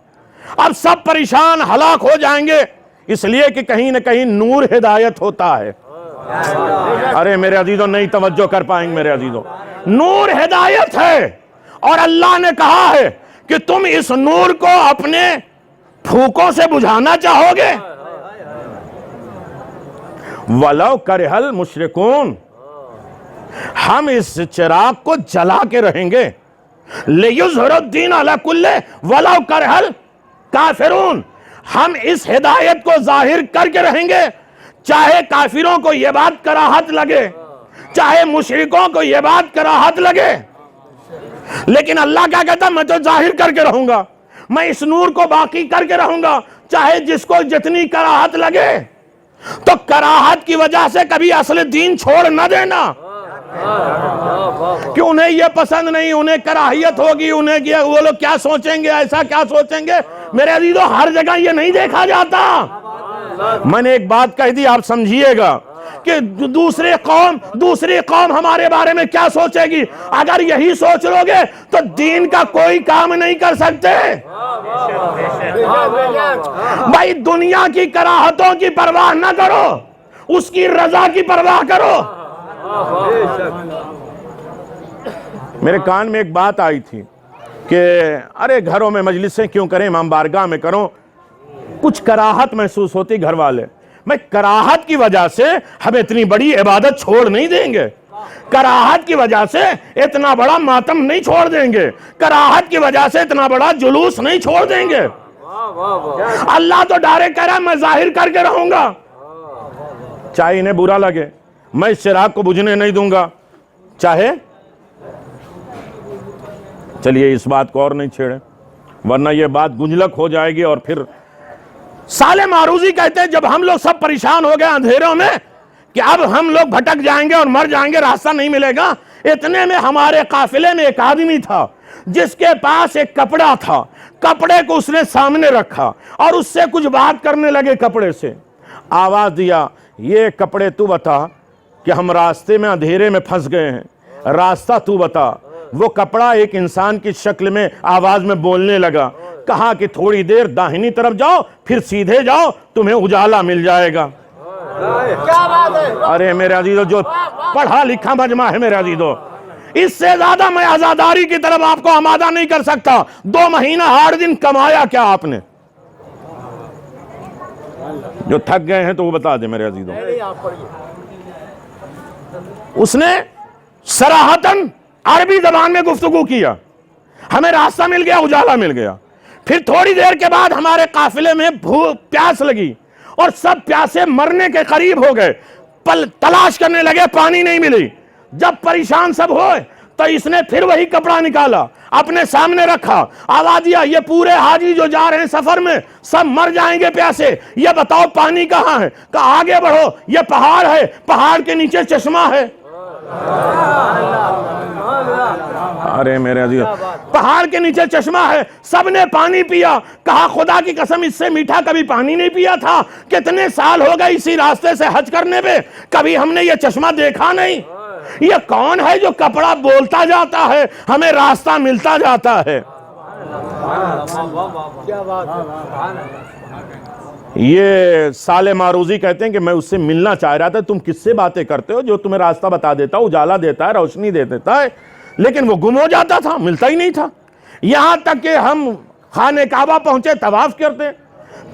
اب سب پریشان ہلاک ہو جائیں گے، اس لیے کہ کہیں نہ کہیں نور ہدایت ہوتا ہے۔ ارے میرے عزیزو نہیں توجہ کر پائیں گے میرے عزیزو، نور ہدایت ہے، اور اللہ نے کہا ہے کہ تم اس نور کو اپنے پھوکوں سے بجھانا چاہو گے، وَلَوْ كَرِهَ الْمُشْرِكُونَ، ہم اس چراغ کو جلا کے رہیں گے، لِيُظْهِرَ الدِّينَ عَلَى كُلِّهِ وَلَوْ كَرِهَ الْكَافِرُونَ، ہم اس ہدایت کو ظاہر کر کے رہیں گے، چاہے کافروں کو یہ بات کراہت لگے، چاہے مشرکوں کو یہ بات کراہت لگے، لیکن اللہ کیا کہتا ہے میں تو ظاہر کر کے رہوں گا، میں اس نور کو باقی کر کے رہوں گا، چاہے جس کو جتنی کراہت لگے۔ تو کراہت کی وجہ سے کبھی اصل دین چھوڑ نہ دینا، کہ انہیں یہ پسند نہیں، انہیں کراہیت ہوگی، انہیں وہ لوگ کیا سوچیں گے، ایسا کیا سوچیں گے۔ میرے عزیزو ہر جگہ یہ نہیں دیکھا جاتا۔ میں نے ایک بات کہہ دی آپ سمجھیے گا کہ دوسری قوم ہمارے بارے میں کیا سوچے گی، اگر یہی سوچ لو گے تو دین کا کوئی کام نہیں کر سکتے۔ بھائی دنیا کی کراہتوں کی پرواہ نہ کرو، اس کی رضا کی پرواہ کرو۔ میرے کان میں ایک بات آئی تھی کہ ارے گھروں میں مجلسیں کیوں کریں، امام بارگاہ میں کرو، کچھ کراہت محسوس ہوتی گھر والے، میں کراہت کی وجہ سے ہم اتنی بڑی عبادت چھوڑ نہیں دیں گے، کراہت کی وجہ سے اتنا بڑا ماتم نہیں چھوڑ دیں گے، کراہت کی وجہ سے اتنا بڑا جلوس نہیں چھوڑ دیں گے۔ اللہ تو ڈائریکٹ کہہ رہا ہے میں ظاہر کر کے رہوں گا، چاہے انہیں برا لگے، میں اس چراغ کو بجھنے نہیں دوں گا، چاہے چلیے اس بات کو اور نہیں چھیڑیں ورنہ یہ بات گنجلک ہو جائے گی۔ اور پھر صالح معروضی کہتے ہیں جب ہم لوگ سب پریشان ہو گئے اندھیروں میں کہ اب ہم لوگ بھٹک جائیں گے اور مر جائیں گے، راستہ نہیں ملے گا، اتنے میں ہمارے قافلے میں ایک آدمی تھا جس کے پاس ایک کپڑا تھا، کپڑے کو اس نے سامنے رکھا اور اس سے کچھ بات کرنے لگے، کپڑے سے آواز دیا، یہ کپڑے تو بتا کہ ہم راستے میں اندھیرے میں پھنس گئے ہیں، راستہ تو بتا۔ وہ کپڑا ایک انسان کی شکل میں آواز میں بولنے لگا، کہا کہ تھوڑی دیر داہنی طرف جاؤ پھر سیدھے جاؤ، تمہیں اجالا مل جائے گا۔ ارے میرے عزیزو، جو پڑھا لکھا مجمع ہے میرے عزیزو، اس سے زیادہ میں عزاداری کی طرف آپ کو آمادہ نہیں کر سکتا۔ 2 مہینہ 8 دن کمایا کیا آپ نے؟ جو تھک گئے ہیں تو وہ بتا دیں میرے عزیزو۔ اس نے صراحتاً عربی زبان میں گفتگو کیا، ہمیں راستہ مل گیا، اجالا مل گیا۔ پھر تھوڑی دیر کے بعد ہمارے قافلے میں پیاس لگی اور سب پیاسے مرنے کے قریب ہو گئے، تلاش کرنے لگے، پانی نہیں ملی۔ جب پریشان سب ہوئے تو اس نے پھر وہی کپڑا نکالا، اپنے سامنے رکھا، آواز دیا، یہ پورے حاجی جو جا رہے ہیں سفر میں سب مر جائیں گے پیاسے، یہ بتاؤ پانی کہاں ہے؟ کہا آگے بڑھو، یہ پہاڑ ہے، پہاڑ کے نیچے چشمہ ہے۔ ارے میرے عزیز، پہاڑ کے نیچے چشمہ ہے، سب نے پانی پیا۔ کہا خدا کی قسم اس سے میٹھا کبھی پانی نہیں پیا تھا، کتنے سال ہو گئے اسی راستے سے حج کرنے پہ، کبھی ہم نے یہ چشمہ دیکھا نہیں۔ یہ کون ہے جو کپڑا بولتا جاتا ہے، ہمیں راستہ ملتا جاتا ہے؟ یہ صالح معروضی کہتے ہیں کہ میں اس سے ملنا چاہ رہا تھا، تم کس سے باتیں کرتے ہو جو تمہیں راستہ بتا دیتا، اجالا دیتا ہے، روشنی دے دیتا ہے، لیکن وہ گم ہو جاتا تھا، ملتا ہی نہیں تھا۔ یہاں تک کہ ہم خانہ کعبہ پہنچے، طواف کرتے،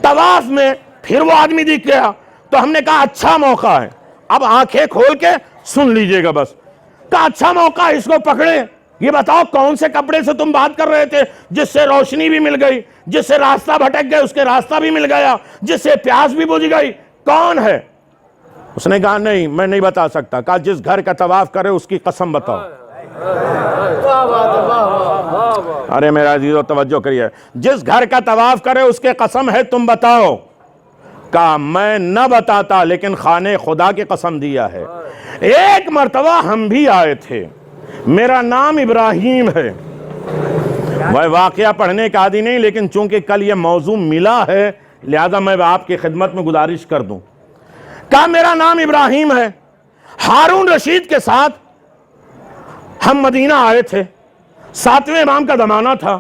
طواف میں پھر وہ آدمی دکھ گیا تو ہم نے کہا اچھا موقع ہے، اب آنکھیں کھول کے سن لیجئے گا بس۔ کہا اچھا موقع ہے، اس کو پکڑے، یہ بتاؤ کون سے کپڑے سے تم بات کر رہے تھے جس سے روشنی بھی مل گئی، جس سے راستہ بھٹک گئے اس کے راستہ بھی مل گیا، جس سے پیاس بھی بجھ گئی، کون ہے؟ اس نے کہا نہیں میں نہیں بتا سکتا۔ کہا جس گھر کا طواف کرے اس کی قسم بتاؤ۔ ارے میرا عزیزو توجہ کریے، جس گھر کا طواف کرے اس کے قسم ہے تم بتاؤ۔ کہا میں نہ بتاتا لیکن خانہ خدا کی قسم دیا ہے۔ ایک مرتبہ ہم بھی آئے تھے، میرا نام ابراہیم ہے، وہ واقعہ پڑھنے کا عادی نہیں لیکن چونکہ کل یہ موضوع ملا ہے لہذا میں آپ کی خدمت میں گزارش کر دوں۔ کہا میرا نام ابراہیم ہے، ہارون رشید کے ساتھ ہم مدینہ آئے تھے، 7ویں امام کا زمانہ تھا۔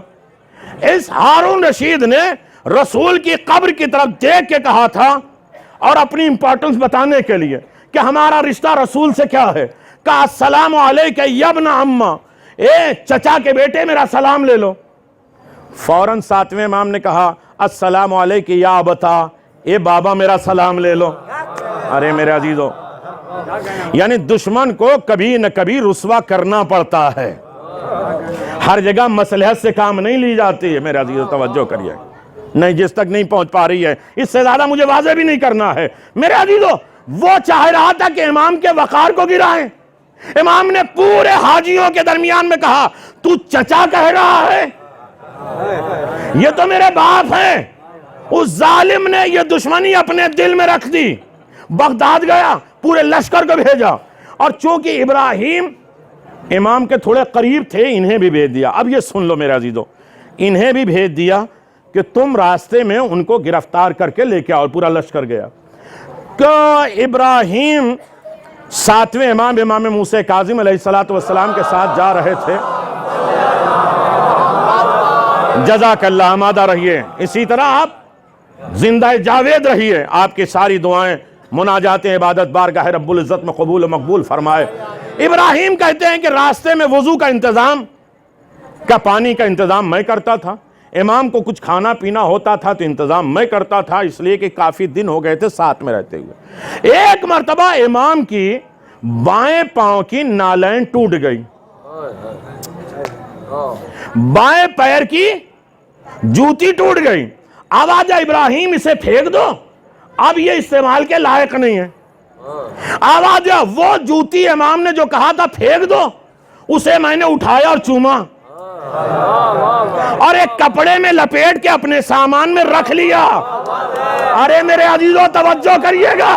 اس ہارون رشید نے رسول کی قبر کی طرف دیکھ کے کہا تھا اور اپنی امپورٹنس بتانے کے لیے کہ ہمارا رشتہ رسول سے کیا ہے، کہا السلام علیکہ یا ابن عمہ، اے چچا کے بیٹے میرا سلام لے لو۔ فوراً 7ویں امام نے کہا السلام علیکہ یا ابتا، اے بابا میرا سلام لے لو۔ ارے میرے عزیزو، یعنی دشمن کو کبھی نہ کبھی رسوا کرنا پڑتا ہے، ہر جگہ مصلحت سے کام نہیں لی جاتی ہے۔ میرے عزیزو توجہ کریے، نہیں جس تک نہیں پہنچ پا رہی ہے اس سے زیادہ مجھے واضح بھی نہیں کرنا ہے۔ میرے عزیزو وہ چاہ رہا تھا کہ امام کے وقار کو گرائیں، امام نے پورے حاجیوں کے درمیان میں کہا تو چچا کہہ رہا ہے، یہ تو میرے باپ ہیں۔ اس ظالم نے یہ دشمنی اپنے دل میں رکھ دی، بغداد گیا، پورے لشکر کو بھیجا، اور چونکہ ابراہیم امام کے تھوڑے قریب تھے انہیں بھی بھیج دیا۔ اب یہ سن لو میرے عزیزو، انہیں بھی بھیج دیا کہ تم راستے میں ان کو گرفتار کر کے لے کے آؤ، پورا لشکر گیا۔ کہ ابراہیم 7ویں امام امام موسیٰ کاظم علیہ السلام کے ساتھ جا رہے تھے۔ جزاک اللہ، آمادہ رہیے، اسی طرح آپ زندہ جاوید رہیے، آپ کی ساری دعائیں مناجات عبادت بارگاہ رب العزت میں قبول و مقبول فرمائے۔ ابراہیم کہتے ہیں کہ راستے میں وضو کا انتظام کا پانی کا انتظام میں کرتا تھا، امام کو کچھ کھانا پینا ہوتا تھا تو انتظام میں کرتا تھا، اس لیے کہ کافی دن ہو گئے تھے ساتھ میں رہتے ہوئے۔ ایک مرتبہ امام کی بائیں پاؤں کی نالین ٹوٹ گئی، بائیں پیر کی جوتی ٹوٹ گئی۔ آواز ابراہیم اسے پھینک دو، اب یہ استعمال کے لائق نہیں ہے۔ آواز وہ جوتی امام نے جو کہا تھا پھینک دو، اسے میں نے اٹھایا اور چوما اور ایک کپڑے میں لپیٹ کے اپنے سامان میں رکھ لیا۔ ارے میرے عزیزو توجہ کریے گا،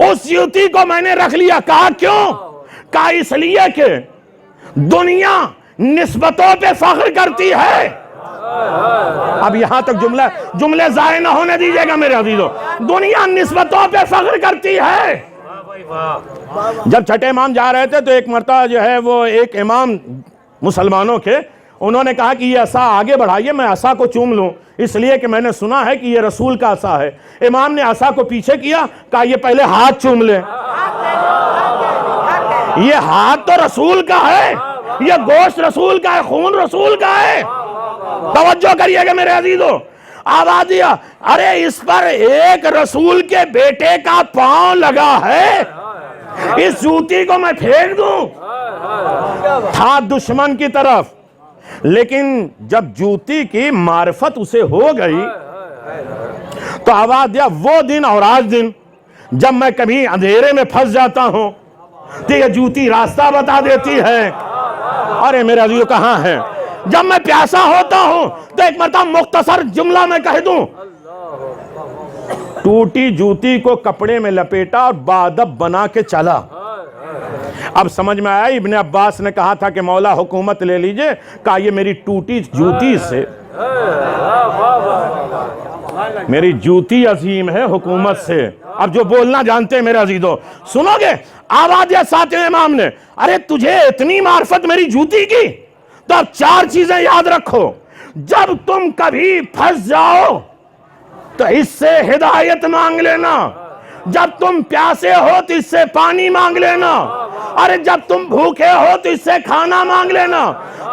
اس جوتی کو میں نے رکھ لیا۔ کہا کیوں؟ کہا اس لیے کہ دنیا نسبتوں پہ فخر کرتی ہے۔ اب یہاں تک جملے ضائع نہ ہونے دیجیے گا میرے عزیزو۔ دنیا نسبتوں پہ فخر کرتی ہے۔ جب چھٹے امام جا رہے تھے تو ایک مرتبہ جو ہے وہ ایک امام مسلمانوں کے، انہوں نے کہا کہ یہ عصا آگے بڑھائیے، میں عصا کو چوم لوں، اس لیے کہ میں نے سنا ہے کہ یہ رسول کا عصا ہے۔ امام نے عصا کو پیچھے کیا، کہا یہ پہلے ہاتھ چوم لے، یہ ہاتھ تو رسول کا ہے، یہ گوشت رسول کا ہے، خون رسول کا ہے۔ توجہ کریے گا میرے عزیزو، آواز دیا، ارے اس پر ایک رسول کے بیٹے کا پاؤں لگا ہے، اس جوتی کو میں پھینک دوں؟ تھا دشمن کی طرف، لیکن جب جوتی کی معرفت اسے ہو گئی تو آواز دیا، وہ دن اور آج دن جب میں کبھی اندھیرے میں پھنس جاتا ہوں تو یہ جوتی راستہ بتا دیتی ہے۔ ارے میرے عزیزو کہاں ہے؟ جب میں پیاسا ہوتا ہوں تو ایک مرتبہ مختصر جملہ میں کہہ دوں، ٹوٹی جوتی کو کپڑے میں لپیٹا اور بادب بنا کے چلا۔ اب سمجھ میں آیا، ابن عباس نے کہا تھا کہ مولا حکومت لے لیجئے، کہا یہ میری ٹوٹی جوتی سے، میری جوتی عظیم ہے حکومت سے۔ اب جو بولنا جانتے ہیں میرے عزیزو سنو گے، آواز یا ساتھ امام نے، ارے تجھے اتنی معرفت میری جوتی کی، تو اب چار چیزیں یاد رکھو، جب تم کبھی پھنس جاؤ تو اس سے ہدایت مانگ لینا، جب تم پیاسے ہو تو اس سے پانی مانگ لینا، ارے جب تم بھوکے ہو تو اس سے کھانا مانگ لینا۔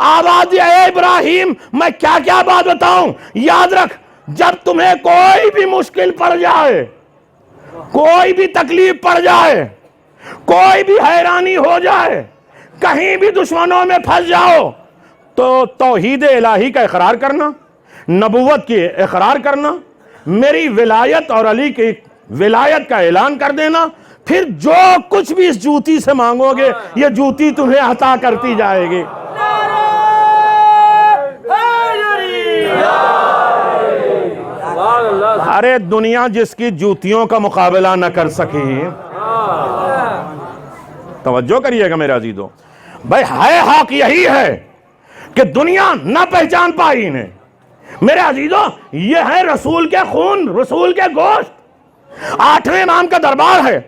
آواز اے ابراہیم، میں کیا کیا بات بتاؤں، یاد رکھ، جب تمہیں کوئی بھی مشکل پڑ جائے، کوئی بھی تکلیف پڑ جائے، کوئی بھی حیرانی ہو جائے، کہیں بھی دشمنوں میں پھنس جاؤ تو توحید الہی کا اقرار کرنا، نبوت کی اقرار کرنا، میری ولایت اور علی کی ولایت کا اعلان کر دینا، پھر جو کچھ بھی اس جوتی سے مانگو گے یہ جوتی تمہیں عطا کرتی جائے گی۔ ارے دنیا جس کی جوتیوں کا مقابلہ نہ کر سکی، توجہ کریے گا میرے عزیزو، بھائی ہے حق یہی ہے کہ دنیا نہ پہچان پائی انہیں۔ میرے عزیزو یہ ہے رسول کے خون، رسول کے گوشت۔ 8ویں امام کا دربار ہے،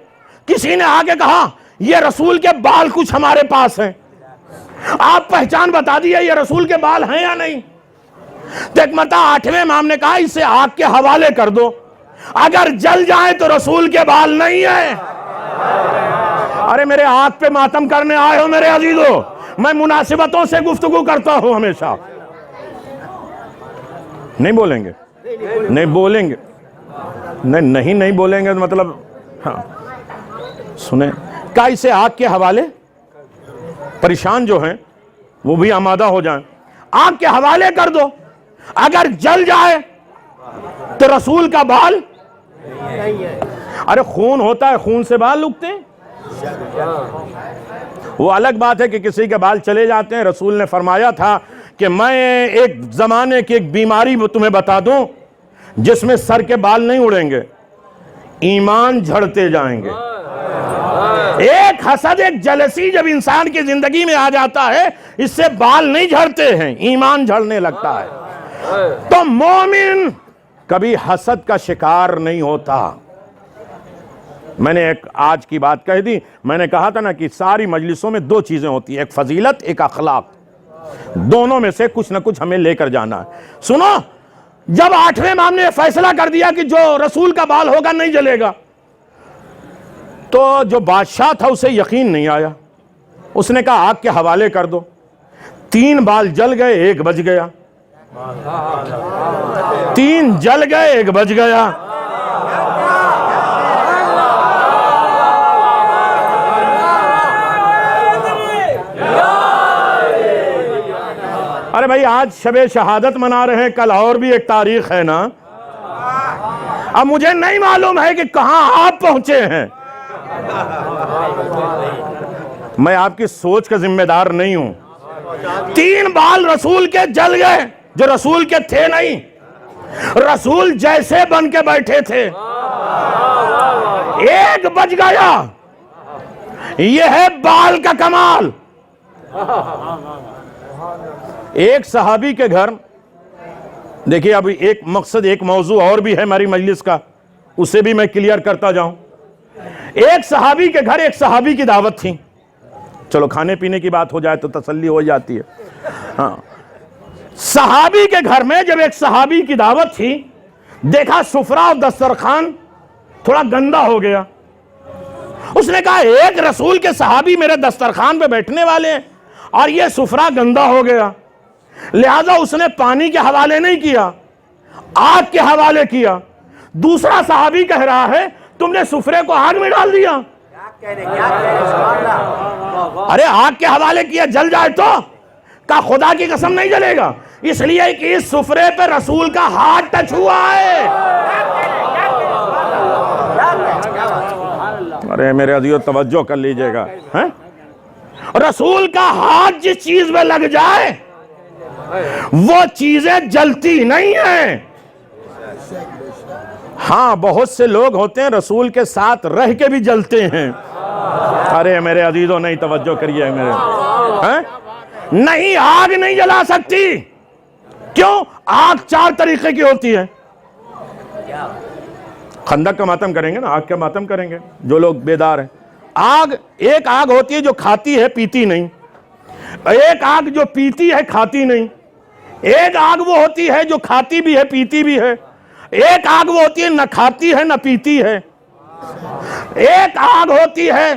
کسی نے آگے کہا یہ رسول کے بال کچھ ہمارے پاس ہیں، آپ پہچان بتا دیئے یہ رسول کے بال ہیں یا نہیں؟ تو ایک مرتبہ 8ویں امام نے کہا اسے آگ کے حوالے کر دو، اگر جل جائے تو رسول کے بال نہیں ہیں۔ ارے میرے آگ پہ ماتم کرنے آئے ہو میرے عزیزو، میں مناسبتوں سے گفتگو کرتا ہوں ہمیشہ۔ نہیں بولیں گے؟ نہیں بولیں گے؟ نہیں بولیں گے مطلب ہاں سنیں، کیا اسے آگ کے حوالے، پریشان جو ہیں وہ بھی آمادہ ہو جائیں، آگ کے حوالے کر دو، اگر جل جائے تو رسول کا بال، ارے خون ہوتا ہے، خون سے بال اگتے ہیں، وہ الگ بات ہے کہ کسی کے بال چلے جاتے ہیں۔ رسول نے فرمایا تھا کہ میں ایک زمانے کی ایک بیماری تمہیں بتا دوں جس میں سر کے بال نہیں اڑیں گے، ایمان جھڑتے جائیں گے۔ ایک حسد، ایک جلسی جب انسان کی زندگی میں آ جاتا ہے، اس سے بال نہیں جھڑتے ہیں، ایمان جھڑنے لگتا ہے۔ تو مومن کبھی حسد کا شکار نہیں ہوتا۔ میں نے ایک آج کی بات کہہ دی، میں نے کہا تھا نا کہ ساری مجلسوں میں دو چیزیں ہوتی ہیں، ایک فضیلت، ایک اخلاق، دونوں میں سے کچھ نہ کچھ ہمیں لے کر جانا ہے۔ سنو، جب 8ویں امام نے فیصلہ کر دیا کہ جو رسول کا بال ہوگا نہیں جلے گا، تو جو بادشاہ تھا اسے یقین نہیں آیا، اس نے کہا آگ کے حوالے کر دو۔ 3 بال جل گئے 1 بج گیا، 3 جل گئے 1 بج گیا۔ ارے بھائی آج شب شہادت منا رہے ہیں، کل اور بھی ایک تاریخ ہے نا۔ اب مجھے نہیں معلوم ہے کہ کہاں آپ پہنچے ہیں، میں آپ کی سوچ کا ذمہ دار نہیں ہوں۔ 3 بال رسول کے جل گئے جو رسول کے تھے نہیں، رسول جیسے بن کے بیٹھے تھے، 1 بج گیا۔ یہ ہے بال کا کمال۔ ایک صحابی کے گھر، دیکھیے ابھی ایک مقصد، ایک موضوع اور بھی ہے ہماری مجلس کا، اسے بھی میں کلیئر کرتا جاؤں۔ ایک صحابی کے گھر ایک صحابی کی دعوت تھی، چلو کھانے پینے کی بات ہو جائے تو تسلی ہو جاتی ہے۔ ہاں، صحابی کے گھر میں جب ایک صحابی کی دعوت تھی، دیکھا سفرہ اور دسترخوان تھوڑا گندا ہو گیا۔ اس نے کہا ایک رسول کے صحابی میرے دسترخوان پہ بیٹھنے والے ہیں اور یہ سفرہ گندا ہو گیا، لہذا اس نے پانی کے حوالے نہیں کیا، آگ کے حوالے کیا۔ دوسرا صحابی کہہ رہا ہے تم نے سفرے کو آگ میں ڈال دیا۔ ارے آگ کے حوالے کیا، جل جائے تو کہا خدا کی قسم نہیں جلے گا، اس لیے کہ اس سفرے پہ رسول کا ہاتھ ٹچ ہوا ہے۔ ارے میرے عزیزو توجہ کر لیجئے گا، رسول کا ہاتھ جس چیز میں لگ جائے وہ چیزیں جلتی نہیں ہیں۔ ہاں بہت سے لوگ ہوتے ہیں رسول کے ساتھ رہ کے بھی جلتے ہیں۔ ارے میرے عزیزوں نہیں توجہ کریے میرے، نہیں آگ نہیں جلا سکتی۔ کیوں؟ آگ 4 طریقے کی ہوتی ہے۔ خندق کا ماتم کریں گے نا، آگ کا ماتم کریں گے جو لوگ بیدار ہیں۔ ایک آگ ہوتی ہے جو کھاتی ہے پیتی نہیں، ایک آگ جو پیتی ہے کھاتی نہیں، ایک آگ وہ ہوتی ہے جو کھاتی بھی ہے پیتی بھی ہے، ایک آگ وہ ہوتی ہے نہ کھاتی ہے نہ پیتی ہے، ایک آگ ہوتی ہے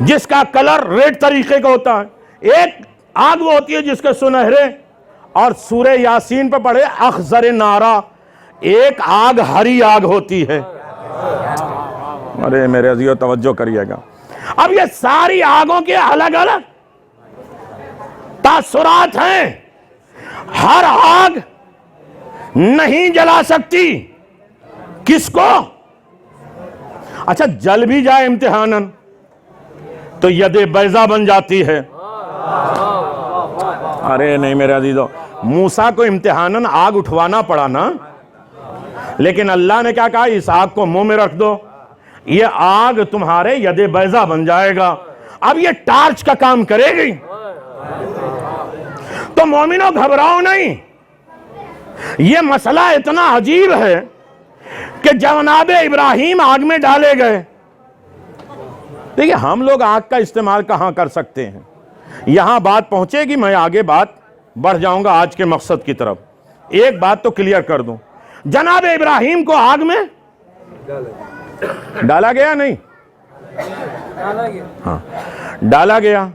جس کا کلر ریڈ طریقے کا ہوتا ہے، ایک آگ وہ ہوتی ہے جس کے سنہرے اور سورہ یاسین پہ پڑھے اخضر نارا، ایک آگ ہری آگ ہوتی ہے۔ ارے میرے عزیزو توجہ کریے گا۔ اب یہ ساری آگوں کے الگ الگ تاثرات ہیں، ہر آگ نہیں جلا سکتی کس کو؟ اچھا جل بھی جائے امتحاناً تو ید بیضا بن جاتی ہے۔ ارے نہیں میرے عزیزو، موسیٰ کو امتحاناً آگ اٹھوانا پڑا نا، لیکن اللہ نے کیا کہا؟ اس آگ کو منہ میں رکھ دو، یہ آگ تمہارے ید بیضا بن جائے گا، اب یہ ٹارچ کا کام کرے گی۔ تو مومنوں گھبراؤ نہیں، یہ مسئلہ اتنا عجیب ہے کہ جناب ابراہیم آگ میں ڈالے گئے۔ دیکھیں ہم لوگ آگ کا استعمال کہاں کر سکتے ہیں، یہاں بات پہنچے گی، میں آگے بات بڑھ جاؤں گا آج کے مقصد کی طرف۔ ایک بات تو کلیئر کر دوں، جناب ابراہیم کو آگ میں ڈالا گیا نہیں؟ ہاں ڈالا گیا،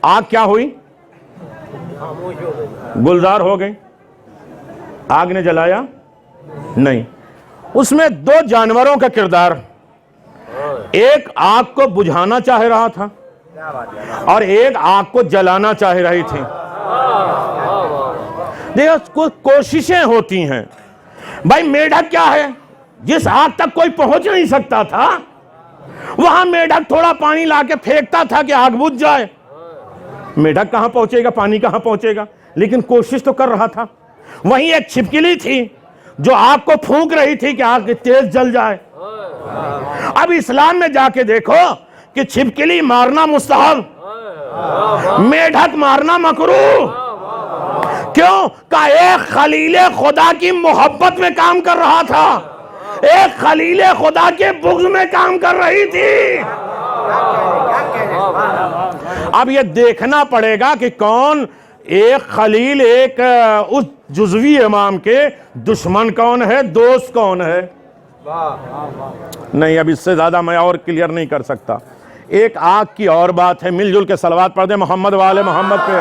آگ کیا ہوئی؟ گلزار ہو گئی، آگ نے جلایا نہیں۔ اس میں 2 جانوروں کا کردار، ایک آگ کو بجھانا چاہ رہا تھا اور ایک آگ کو جلانا چاہ رہی تھی۔ دیکھو کوششیں ہوتی ہیں، بھائی میڈک کیا ہے؟ جس آگ تک کوئی پہنچ نہیں سکتا تھا وہاں میڈک تھوڑا پانی لا کے پھینکتا تھا کہ آگ بجھ جائے۔ میڈک کہاں پہنچے گا، پانی کہاں پہنچے گا، لیکن کوشش تو کر رہا تھا۔ وہیں ایک چھپکلی تھی جو آگ کو پھونک رہی تھی کہ آگ تیز جل جائے۔ اب اسلام میں جا کے دیکھو کہ چھپکلی مارنا مستحب، میڈک مارنا مکروہ۔ کیوں؟ کہ ایک خلیل خدا کی محبت میں کام کر رہا تھا، ایک خلیل خدا کے بغض میں کام کر رہی تھی۔ اب یہ دیکھنا پڑے گا کہ کون ایک خلیل، ایک اس جزوی امام کے دشمن کون ہے، دوست کون ہے۔ نہیں اب اس سے زیادہ میں اور کلیئر نہیں کر سکتا۔ ایک آگ کی اور بات ہے، مل جل کے صلوات پڑھ دیں محمد والے محمد پہ۔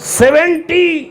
70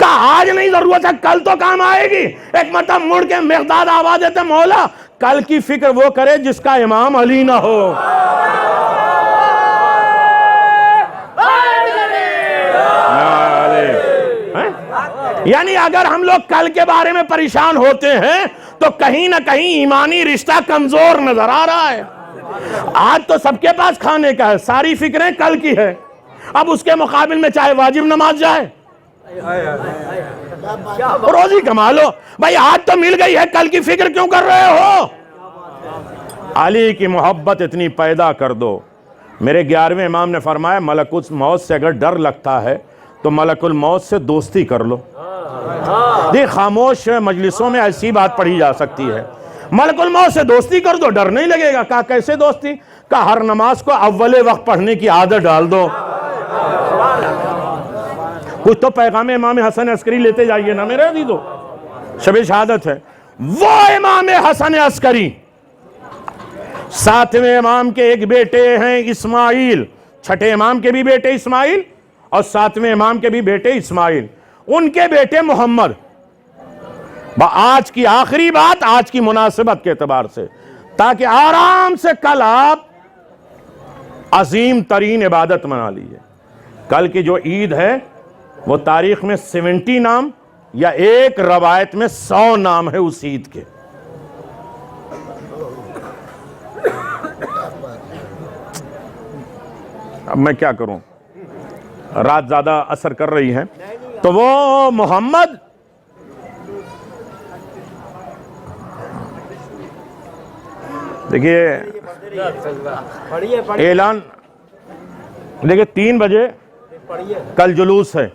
کہا آج نہیں ضرورت ہے، کل تو کام آئے گی. ایک مرتبہ مڑ کے مقداد آواز دیتے مولا کل کی فکر وہ کرے جس کا امام علی نہ ہو. یعنی اگر ہم لوگ کل کے بارے میں پریشان ہوتے ہیں تو کہیں نہ کہیں ایمانی رشتہ کمزور نظر آ رہا ہے. آج تو سب کے پاس کھانے کا ہے، ساری فکریں کل کی ہے. اب اس کے مقابل میں چاہے واجب نماز جائے، روزی کما لو. بھائی آج تو مل گئی ہے، کل کی فکر کیوں کر رہے ہو؟ علی کی محبت اتنی پیدا کر دو. میرے 11ویں امام نے فرمایا ملک الموت سے اگر ڈر لگتا ہے تو ملک الموت سے دوستی کر لو. دیکھ خاموش مجلسوں میں ایسی بات پڑھی جا سکتی ہے. ملک الموت سے دوستی کر دو، ڈر نہیں لگے گا. کہا کیسے دوستی؟ کہا ہر نماز کو اول وقت پڑھنے کی عادت ڈال دو. کچھ تو پیغام امام حسن عسکری لیتے جائیے نا میرے عزیزو، شب شہادت ہے. وہ امام حسن عسکری 7ویں امام کے ایک بیٹے ہیں اسماعیل، 6ٹھے امام کے بھی بیٹے اسماعیل اور 7ویں امام کے بھی بیٹے اسماعیل. ان کے بیٹے محمد. آج کی آخری بات آج کی مناسبت کے اعتبار سے، تاکہ آرام سے کل آپ عظیم ترین عبادت منا لیجئے. کل کی جو عید ہے وہ تاریخ میں 70 نام یا ایک روایت میں 100 نام ہے اس عید کے. اب میں کیا کروں، رات زیادہ اثر کر رہی ہے. تو وہ محمد دیکھیے اعلان، دیکھیے 3 بجے کل جلوس ہے.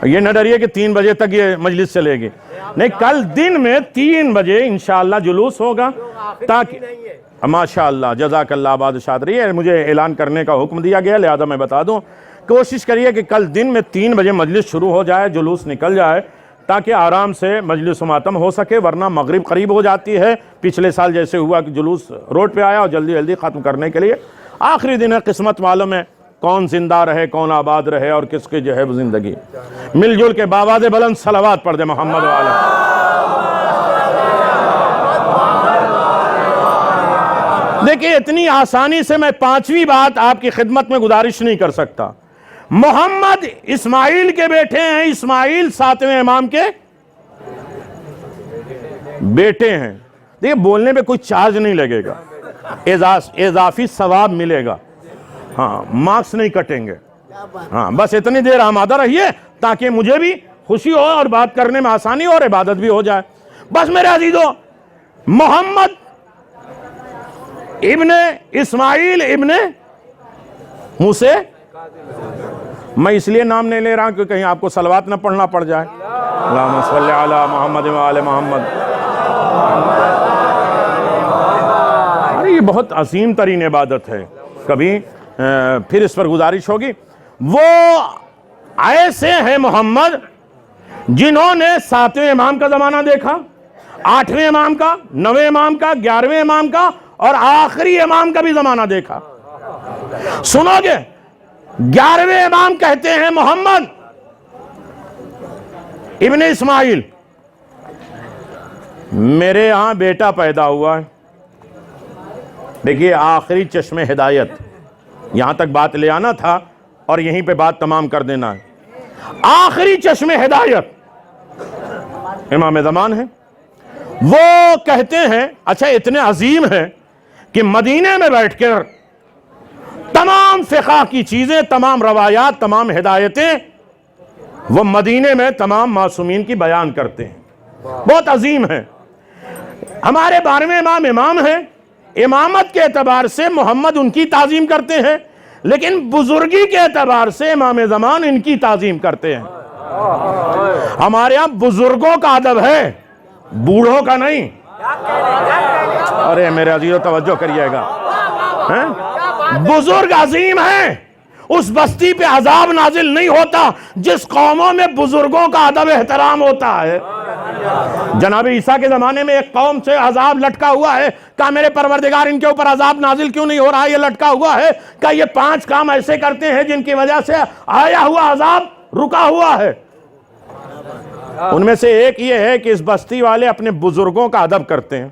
یہ نہ ڈریے کہ 3 بجے تک یہ مجلس چلے گی، نہیں، کل دن میں 3 بجے انشاءاللہ جلوس ہوگا. تاکہ ماشاءاللہ جزاک اللہ آباد شاد رہی ہے. مجھے اعلان کرنے کا حکم دیا گیا لہذا میں بتا دوں. کوشش کریے کہ کل دن میں 3 بجے مجلس شروع ہو جائے، جلوس نکل جائے تاکہ آرام سے مجلس و ماتم ہو سکے. ورنہ مغرب قریب ہو جاتی ہے. پچھلے سال جیسے ہوا کہ جلوس روڈ پہ آیا اور جلدی جلدی ختم کرنے کے لیے. آخری دن ہے، قسمت معلوم ہے کون زندہ رہے کون آباد رہے اور کس کی جو ہے زندگی. مل جل کے باواز بلند صلوات پڑھ دے محمد والے. دیکھیں اتنی آسانی سے میں 5ویں بات آپ کی خدمت میں گزارش نہیں کر سکتا. محمد اسماعیل کے بیٹے ہیں. اسماعیل 7ویں امام کے بیٹے ہیں. دیکھیں بولنے پہ کوئی چارج نہیں لگے گا، اضافی ثواب ملے گا. ہاں مارکس نہیں کٹیں گے. ہاں بس اتنی دیر آمادہ رہیے تاکہ مجھے بھی خوشی ہو اور بات کرنے میں آسانی ہو اور عبادت بھی ہو جائے. بس میرے عزیزو، محمد ابن اسماعیل ابن موسیٰ، میں اس لیے نام نہیں لے رہا کہ کہیں آپ کو صلوات نہ پڑھنا پڑ جائے. اللہم صلی علی محمد و آل محمد. یہ بہت عظیم ترین عبادت ہے، کبھی پھر اس پر گزارش ہوگی. وہ ایسے ہیں محمد جنہوں نے 7ویں امام کا زمانہ دیکھا، 8ویں امام کا، 9ویں امام کا، 11ویں امام کا اور آخری امام کا بھی زمانہ دیکھا. سنو گے 11ویں امام کہتے ہیں محمد ابن اسماعیل، میرے ہاں بیٹا پیدا ہوا ہے. دیکھیے آخری چشم ہدایت، یہاں تک بات لے آنا تھا اور یہیں پہ بات تمام کر دینا ہے. آخری چشم ہدایت امام زمان ہے. وہ کہتے ہیں، اچھا اتنے عظیم ہیں کہ مدینے میں بیٹھ کر تمام فقہ کی چیزیں، تمام روایات، تمام ہدایتیں وہ مدینے میں تمام معصومین کی بیان کرتے ہیں. بہت عظیم ہیں. ہمارے 12ویں امام امام ہیں. امامت کے اعتبار سے محمد ان کی تعظیم کرتے ہیں، لیکن بزرگی کے اعتبار سے امام زمان ان کی تعظیم کرتے ہیں. ہمارے ہاں بزرگوں کا ادب ہے، بوڑھوں کا نہیں. ارے میرے عزیزو توجہ کریے گا، بزرگ عظیم ہیں. اس بستی پہ عذاب نازل نہیں ہوتا جس قوموں میں بزرگوں کا ادب احترام ہوتا ہے. جناب عیسیٰ کے زمانے میں ایک قوم سے عذاب لٹکا ہوا ہے. کہا میرے پروردگار ان کے اوپر عذاب نازل کیوں نہیں ہو رہا؟ یہ لٹکا ہوا ہے کہ یہ 5 کام ایسے کرتے ہیں جن کی وجہ سے آیا ہوا عذاب رکا ہوا ہے. ان میں سے ایک یہ ہے کہ اس بستی والے اپنے بزرگوں کا ادب کرتے ہیں.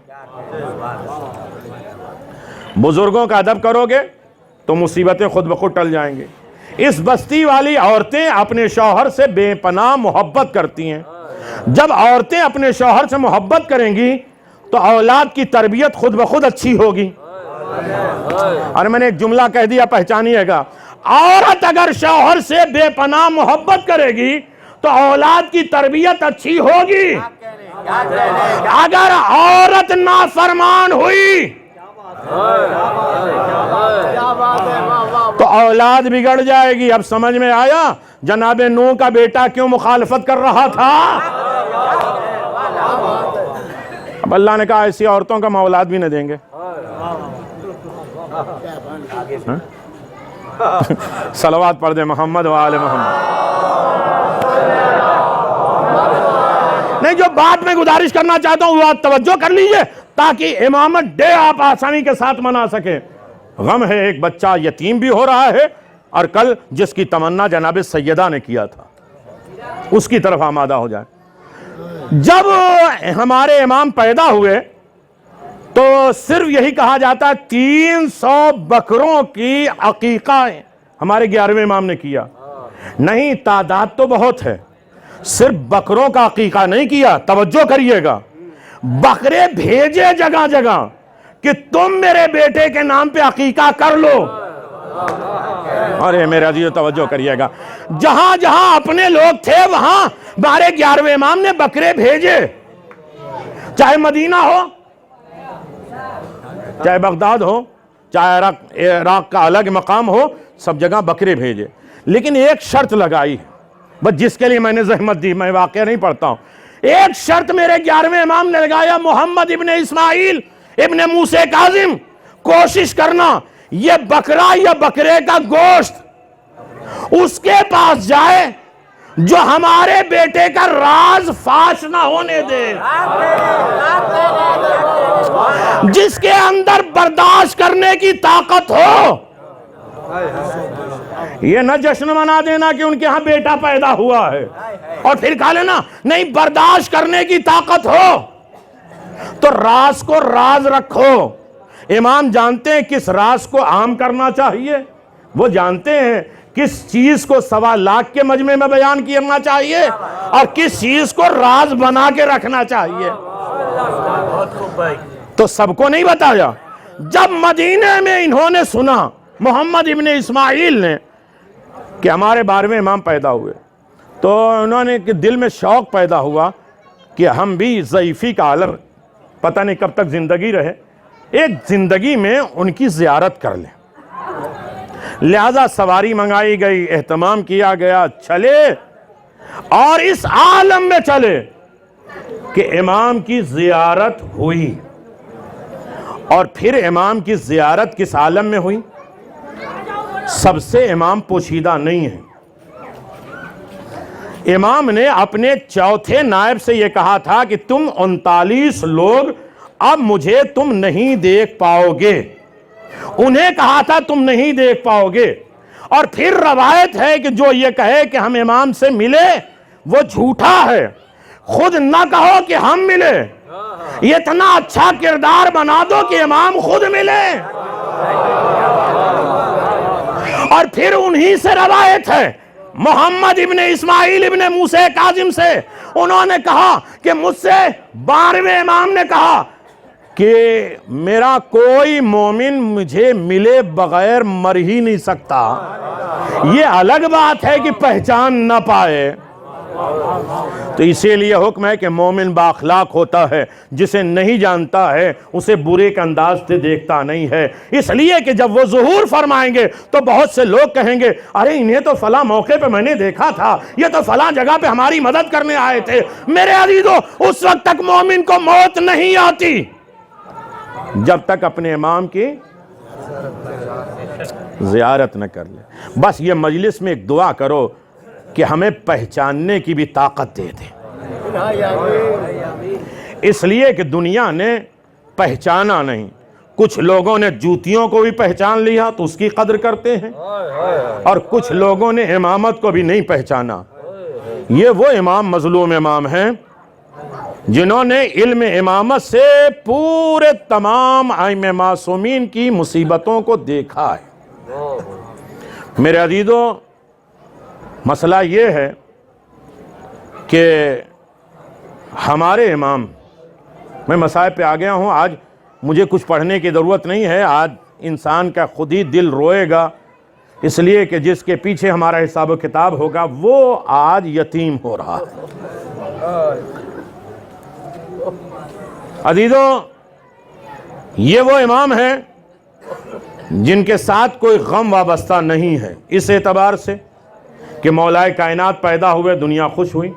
بزرگوں کا ادب کرو گے تو مصیبتیں خود بخود ٹل جائیں گے. اس بستی والی عورتیں اپنے شوہر سے بے پناہ محبت کرتی ہیں. جب عورتیں اپنے شوہر سے محبت کریں گی تو اولاد کی تربیت خود بخود اچھی ہوگی. اور میں نے ایک جملہ کہہ دیا, پہچانیے گا. عورت اگر شوہر سے بے پناہ محبت کرے گی تو اولاد کی تربیت اچھی ہوگی. اگر عورت نافرمان ہوئی تو اولاد بگڑ جائے گی. اب سمجھ میں آیا جناب نوح کا بیٹا کیوں مخالفت کر رہا تھا؟ اب اللہ نے کہا ایسی عورتوں کا ہم اولاد بھی نہ دیں گے. صلوات پڑھ دے محمد و آل محمد. نہیں, جو بات میں گزارش کرنا چاہتا ہوں وہ توجہ کر لیجئے تاکہ امامت ڈے آپ آسانی کے ساتھ منا سکیں. غم ہے ایک بچہ یتیم بھی ہو رہا ہے اور کل جس کی تمنا جناب سیدہ نے کیا تھا اس کی طرف آمادہ ہو جائے. جب ہمارے امام پیدا ہوئے تو صرف یہی کہا جاتا 300 بکروں کی عقیقہ ہمارے 11ویں امام نے کیا. نہیں, تعداد تو بہت ہے, صرف بکروں کا عقیقہ نہیں کیا. توجہ کریے گا, بکرے بھیجے جگہ جگہ کہ تم میرے بیٹے کے نام پہ عقیقہ کر لو. ارے میرے عزیز توجہ کریے گا, جہاں جہاں اپنے لوگ تھے وہاں ہمارے 11ویں امام نے بکرے بھیجے. چاہے مدینہ ہو, چاہے بغداد ہو, چاہے عراق کا الگ مقام ہو, سب جگہ بکرے بھیجے. لیکن ایک شرط لگائی, بس جس کے لیے میں نے زحمت دی, میں واقعہ نہیں پڑھتا ہوں. ایک شرط میرے 11ویں امام نے لگایا, محمد ابن اسماعیل ابن موسیٰ کاظم, کوشش کرنا یہ بکرا یا بکرے کا گوشت اس کے پاس جائے جو ہمارے بیٹے کا راز فاش نہ ہونے دے, جس کے اندر برداشت کرنے کی طاقت ہو. یہ نہ جشن منا دینا کہ ان کے ہاں بیٹا پیدا ہوا ہے اور پھر کہا لینا نہیں, برداشت کرنے کی طاقت ہو تو راز کو راز رکھو. امام جانتے ہیں کس راز کو عام کرنا چاہیے, وہ جانتے ہیں کس چیز کو 1.25 لاکھ کے مجمع میں بیان کرنا چاہیے اور کس چیز کو راز بنا کے رکھنا چاہیے. تو سب کو نہیں بتایا. جب مدینے میں انہوں نے سنا محمد ابن اسماعیل نے کہ ہمارے 12ویں امام پیدا ہوئے تو انہوں نے دل میں شوق پیدا ہوا کہ ہم بھی ضعیفی کا عالم, پتہ نہیں کب تک زندگی رہے, ایک زندگی میں ان کی زیارت کر لیں. لہذا سواری منگائی گئی, اہتمام کیا گیا, چلے اور اس عالم میں چلے کہ امام کی زیارت ہوئی. اور پھر امام کی زیارت کس عالم میں ہوئی؟ سب سے امام پوشیدہ نہیں ہے. امام نے اپنے چوتھے نائب سے یہ کہا تھا کہ تم 39 لوگ اب مجھے تم نہیں دیکھ پاؤ گے. انہیں کہا تھا تم نہیں دیکھ پاؤ گے. اور پھر روایت ہے کہ جو یہ کہے کہ ہم امام سے ملے وہ جھوٹا ہے. خود نہ کہو کہ ہم ملے, اتنا اچھا کردار بنا دو کہ امام خود ملے. اور پھر انہی سے روایت ہے محمد ابن اسماعیل ابن موسیٰ کاظم سے, انہوں نے کہا کہ مجھ سے 12ویں امام نے کہا کہ میرا کوئی مومن مجھے ملے بغیر مر ہی نہیں سکتا. یہ الگ بات ہے کہ پہچان نہ پائے. تو اسی لیے حکم ہے کہ مومن بااخلاق ہوتا ہے, جسے نہیں جانتا ہے اسے برے کے انداز سے دیکھتا نہیں ہے. اس لیے کہ جب وہ ظہور فرمائیں گے تو بہت سے لوگ کہیں گے ارے انہیں تو فلاں موقع پہ میں نے دیکھا تھا, یہ تو فلاں جگہ پہ ہماری مدد کرنے آئے تھے. میرے عزیزو, اس وقت تک مومن کو موت نہیں آتی جب تک اپنے امام کی زیارت نہ کر لے. بس یہ مجلس میں ایک دعا کرو کہ ہمیں پہچاننے کی بھی طاقت دے دے. اس لیے کہ دنیا نے پہچانا نہیں. کچھ لوگوں نے جوتیوں کو بھی پہچان لیا تو اس کی قدر کرتے ہیں, اور کچھ لوگوں نے امامت کو بھی نہیں پہچانا. یہ وہ امام مظلوم امام ہیں جنہوں نے علم امامت سے پورے تمام ائمہ معصومین کی مصیبتوں کو دیکھا ہے۔ میرے عزیزو، مسئلہ یہ ہے کہ ہمارے امام، میں مسائل پہ آ گیا ہوں، آج مجھے کچھ پڑھنے کی ضرورت نہیں ہے، آج انسان کا خود ہی دل روئے گا، اس لیے کہ جس کے پیچھے ہمارا حساب و کتاب ہوگا وہ آج یتیم ہو رہا ہے۔ عزیزو، یہ وہ امام ہیں جن کے ساتھ کوئی غم وابستہ نہیں ہے، اس اعتبار سے کہ مولائے کائنات پیدا ہوئے، دنیا خوش ہوئی،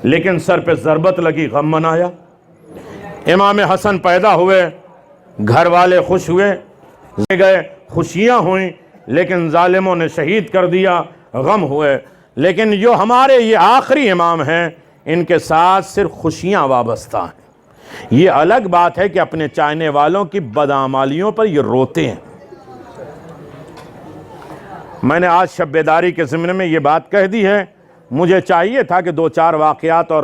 لیکن سر پہ ضربت لگی، غم منایا۔ امام حسن پیدا ہوئے، گھر والے خوش ہوئے، گئے، خوشیاں ہوئیں، لیکن ظالموں نے شہید کر دیا، غم ہوئے۔ لیکن جو ہمارے یہ آخری امام ہیں، ان کے ساتھ صرف خوشیاں وابستہ ہیں۔ یہ الگ بات ہے کہ اپنے چاہنے والوں کی بدعمالیوں پر یہ روتے ہیں۔ میں نے آج شب بیداری کے ضمن میں یہ بات کہہ دی ہے، مجھے چاہیے تھا کہ 2-4 واقعات اور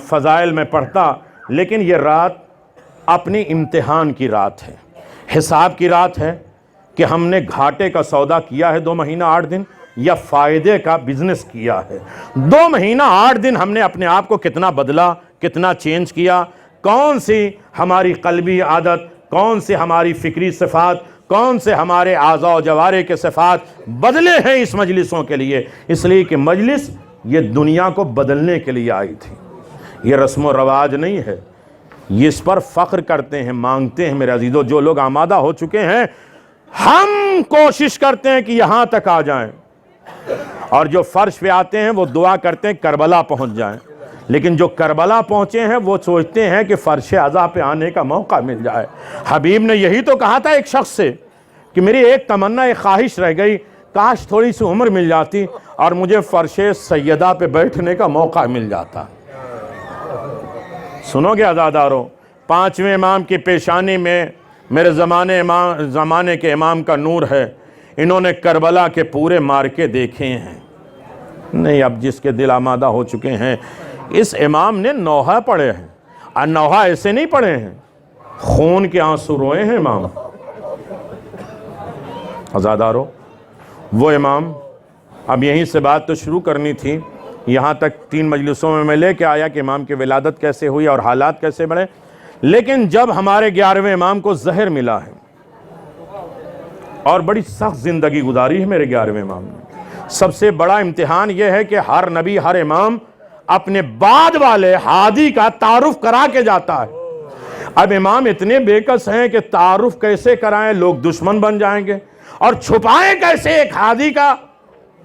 فضائل میں پڑھتا، لیکن یہ رات اپنی امتحان کی رات ہے، حساب کی رات ہے کہ ہم نے گھاٹے کا سودا کیا ہے 2 مہینہ 8 دن یا فائدے کا بزنس کیا ہے۔ 2 مہینہ 8 دن ہم نے اپنے آپ کو کتنا بدلا، کتنا چینج کیا، کون سی ہماری قلبی عادت، کون سی ہماری فکری صفات، کون سے ہمارے اعضاء و جوارح کے صفات بدلے ہیں اس مجلسوں کے لیے، اس لیے کہ مجلس یہ دنیا کو بدلنے کے لیے آئی تھی، یہ رسم و رواج نہیں ہے، یہ اس پر فخر کرتے ہیں، مانگتے ہیں۔ میرے عزیزو، جو لوگ آمادہ ہو چکے ہیں، ہم کوشش کرتے ہیں کہ یہاں تک آ جائیں، اور جو فرش پہ آتے ہیں وہ دعا کرتے ہیں کربلا پہنچ جائیں، لیکن جو کربلا پہنچے ہیں وہ سوچتے ہیں کہ فرش عزا پہ آنے کا موقع مل جائے۔ حبیب نے یہی تو کہا تھا ایک شخص سے کہ میری ایک تمنا، ایک خواہش رہ گئی، کاش تھوڑی سی عمر مل جاتی اور مجھے فرش سیدہ پہ بیٹھنے کا موقع مل جاتا۔ سنو گے عزادارو، 5ویں امام کی پیشانی میں میرے زمانے کے امام کا نور ہے۔ انہوں نے کربلا کے پورے مارکے دیکھے ہیں۔ نہیں، اب جس کے دل آمادہ ہو چکے ہیں، اس امام نے نوحہ پڑھے ہیں، اور نوحہ ایسے نہیں پڑھے ہیں، خون کے آنسو روئے ہیں امام۔ عزادارو، وہ امام، اب یہیں سے بات تو شروع کرنی تھی، یہاں تک 3 مجلسوں میں لے کے آیا کہ امام کی ولادت کیسے ہوئی اور حالات کیسے بڑھے، لیکن جب ہمارے 11ویں امام کو زہر ملا ہے اور بڑی سخت زندگی گزاری ہے میرے 11ویں امام نے، سب سے بڑا امتحان یہ ہے کہ ہر نبی، ہر امام اپنے بعد والے ہادی کا تعارف کرا کے جاتا ہے۔ اب امام اتنے بے کس ہیں کہ تعارف کیسے کرائیں، لوگ دشمن بن جائیں گے، اور چھپائیں کیسے، ایک ہادی کا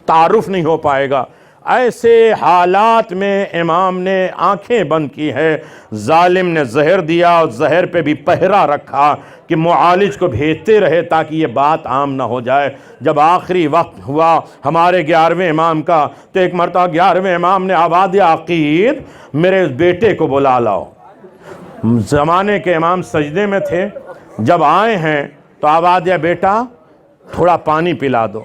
تعارف نہیں ہو پائے گا۔ ایسے حالات میں امام نے آنکھیں بند کی ہے، ظالم نے زہر دیا اور زہر پہ بھی پہرا رکھا کہ معالج کو بھیجتے رہے تاکہ یہ بات عام نہ ہو جائے۔ جب آخری وقت ہوا ہمارے 11ویں امام کا، تو ایک مرتبہ 11ویں امام نے آباد عقید میرے بیٹے کو بلا لاؤ۔ زمانے کے امام سجدے میں تھے، جب آئے ہیں تو آباد بیٹا تھوڑا پانی پلا دو۔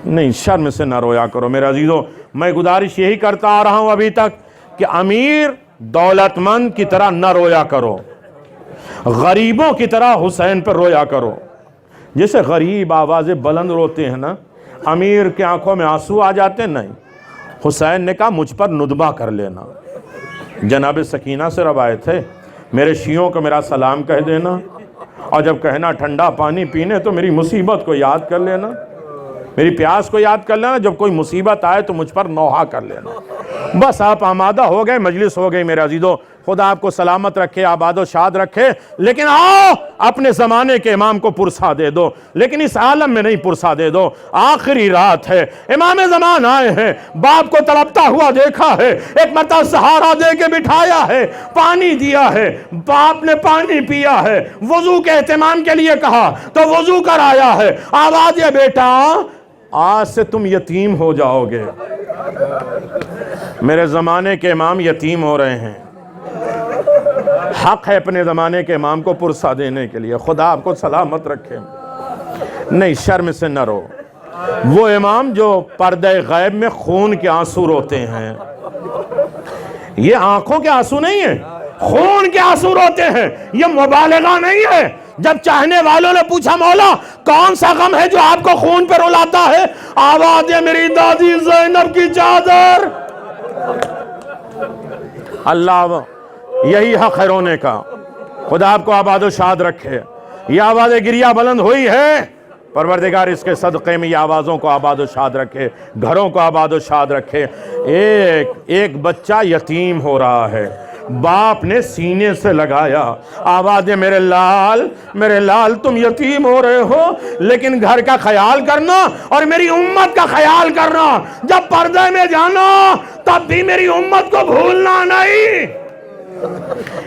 نہیں، شرم سے نہ رویا کرو میرے عزیزو، میں گزارش یہی کرتا آ رہا ہوں ابھی تک کہ امیر دولت مند کی طرح نہ رویا کرو، غریبوں کی طرح حسین پر رویا کرو۔ جیسے غریب آوازیں بلند روتے ہیں نا، امیر کے آنکھوں میں آنسو آ جاتے ہیں، نہیں، حسین نے کہا مجھ پر ندبہ کر لینا۔ جناب سکینہ سے روایت ہے، میرے شیعوں کو میرا سلام کہہ دینا، اور جب کہنا ٹھنڈا پانی پینے تو میری مصیبت کو یاد کر لینا، میری پیاس کو یاد کر لینا، جب کوئی مصیبت آئے تو مجھ پر نوحہ کر لینا۔ بس آپ آمادہ ہو گئے، مجلس ہو گئی میرے عزیزو، خدا آپ کو سلامت رکھے، آباد و شاد رکھے، لیکن آؤ اپنے زمانے کے امام کو پرسا دے دو، لیکن اس عالم میں نہیں پرسا دے دو۔ آخری رات ہے، امام زمان آئے ہیں، باپ کو تڑپتا ہوا دیکھا ہے، ایک مرتبہ سہارا دے کے بٹھایا ہے، پانی دیا ہے، باپ نے پانی پیا ہے، وضو کے اہتمام کے لیے کہا تو وضو کرایا ہے۔ آواز یہ بیٹا، آج سے تم یتیم ہو جاؤ گے۔ میرے زمانے کے امام یتیم ہو رہے ہیں، حق ہے اپنے زمانے کے امام کو پرسا دینے کے لیے۔ خدا آپ کو سلامت رکھے۔ نہیں، شرم سے نہ رو، وہ امام جو پردہ غیب میں خون کے آنسو روتے ہیں، یہ آنکھوں کے آنسو نہیں ہیں، خون کے آنسو روتے ہیں، یہ مبالغہ نہیں ہے۔ جب چاہنے والوں نے پوچھا مولا کون سا غم ہے جو آپ کو خون پہ رلاتا ہے، آواز ہے میری دادی زینب کی چادر۔ اللہ یہی حق ہے رونے کا، خدا آپ کو آباد و شاد رکھے۔ یہ آواز گریہ بلند ہوئی ہے، پروردگار اس کے صدقے میں یہ آوازوں کو آباد و شاد رکھے، گھروں کو آباد و شاد رکھے۔ ایک بچہ یتیم ہو رہا ہے، باپ نے سینے سے لگایا، آواز ہے میرے لال تم یتیم ہو رہے ہو لیکن گھر کا خیال کرنا اور میری امت کا خیال کرنا، جب پردے میں جانا تب بھی میری امت کو بھولنا نہیں۔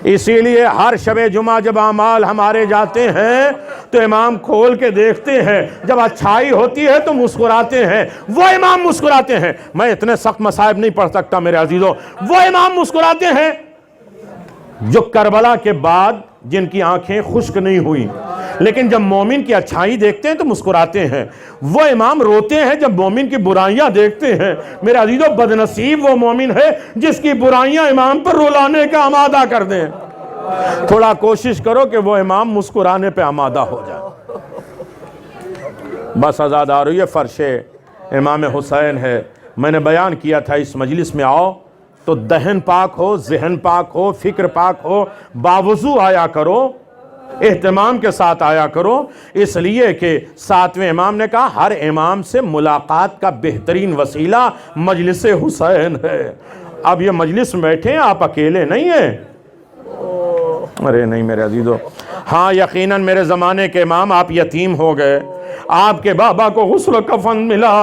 اسی لیے ہر شب جمعہ جب اعمال ہمارے جاتے ہیں تو امام کھول کے دیکھتے ہیں، جب اچھائی ہوتی ہے تو مسکراتے ہیں، وہ امام مسکراتے ہیں۔ میں اتنے سخت مصائب نہیں پڑھ سکتا میرے عزیزوں، وہ امام مسکراتے ہیں جو کربلا کے بعد جن کی آنکھیں خشک نہیں ہوئیں لیکن جب مومن کی اچھائی دیکھتے ہیں تو مسکراتے ہیں، وہ امام روتے ہیں جب مومن کی برائیاں دیکھتے ہیں۔ میرے عزیزوں بدنصیب وہ مومن ہے جس کی برائیاں امام پر رلانے کا آمادہ کر دیں۔ تھوڑا کوشش کرو کہ وہ امام مسکرانے پہ آمادہ ہو جائے۔ بس آزاد آ رہی ہے، فرش امام حسین ہے۔ میں نے بیان کیا تھا اس مجلس میں آؤ تو دہن پاک ہو، ذہن پاک ہو، فکر پاک ہو، باوضو آیا کرو، اہتمام کے ساتھ آیا کرو، اس لیے کہ ساتویں امام نے کہا ہر امام سے ملاقات کا بہترین وسیلہ مجلس حسین ہے۔ اب یہ مجلس میں بیٹھے ہیں، آپ اکیلے نہیں ہیں۔ ارے نہیں میرے عزیزو، ہاں یقیناً میرے زمانے کے امام آپ یتیم ہو گئے، آپ کے بابا کو غسل و کفن ملا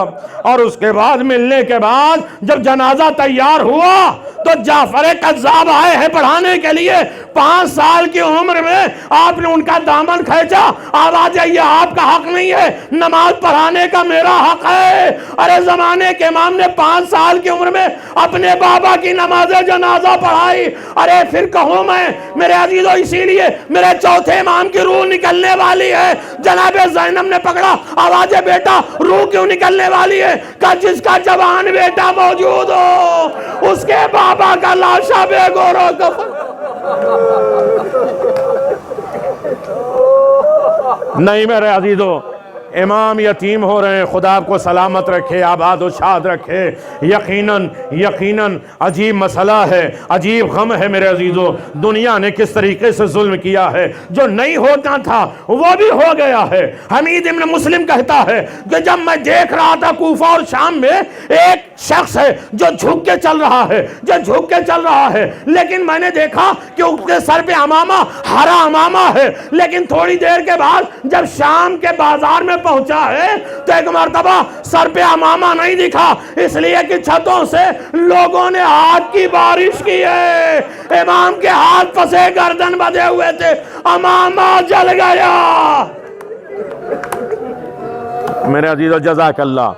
اور اس کے بعد ملنے کے بعد جب جنازہ تیار ہوا تو جعفر کذاب آئے ہیں پڑھانے کے لیے۔ 5 سال کی عمر میں آپ نے ان کا دامن کھینچا، آواز ہے یہ آپ کا حق نہیں ہے، نماز پڑھانے کا میرا حق ہے۔ ارے زمانے کے امام نے 5 سال کی عمر میں اپنے بابا کی نماز جنازہ پڑھائی۔ ارے پھر کہوں میں میرے عزیزو، اسی لیے میرے چوتھے امام کی روح نکلنے والی ہے۔ جناب زینب نے پکڑا، آواز ہے بیٹا روح کیوں نکلنے والی ہے؟ کہ جس کا جوان بیٹا موجود ہو اس کے بابا کا لاشا بے گور و کفن۔ نہیں میرے عزیزو، امام یتیم ہو رہے ہیں، خدا آپ کو سلامت رکھے، آباد و شاد رکھے۔ یقیناً عجیب مسئلہ ہے، عجیب غم ہے میرے عزیزو، دنیا نے کس طریقے سے ظلم کیا ہے، جو نہیں ہوتا تھا وہ بھی ہو گیا ہے۔ حمید ابن مسلم کہتا ہے کہ جب میں دیکھ رہا تھا کوفہ اور شام میں ایک شخص ہے جو جھک کے چل رہا ہے، لیکن میں نے دیکھا کہ اس کے سر پہ امامہ ہرا امامہ ہے، لیکن تھوڑی دیر کے بعد جب شام کے بازار میں پہنچا ہے تو ایک مرتبہ سر پہ امامہ نہیں دکھا، اس لیے کہ چھتوں سے لوگوں نے آگ کی بارش کی ہے۔ امام کے ہاتھ پسے گردن بدے ہوئے تھے، امامہ جل گیا۔ میرے عزیزو جزاک اللہ،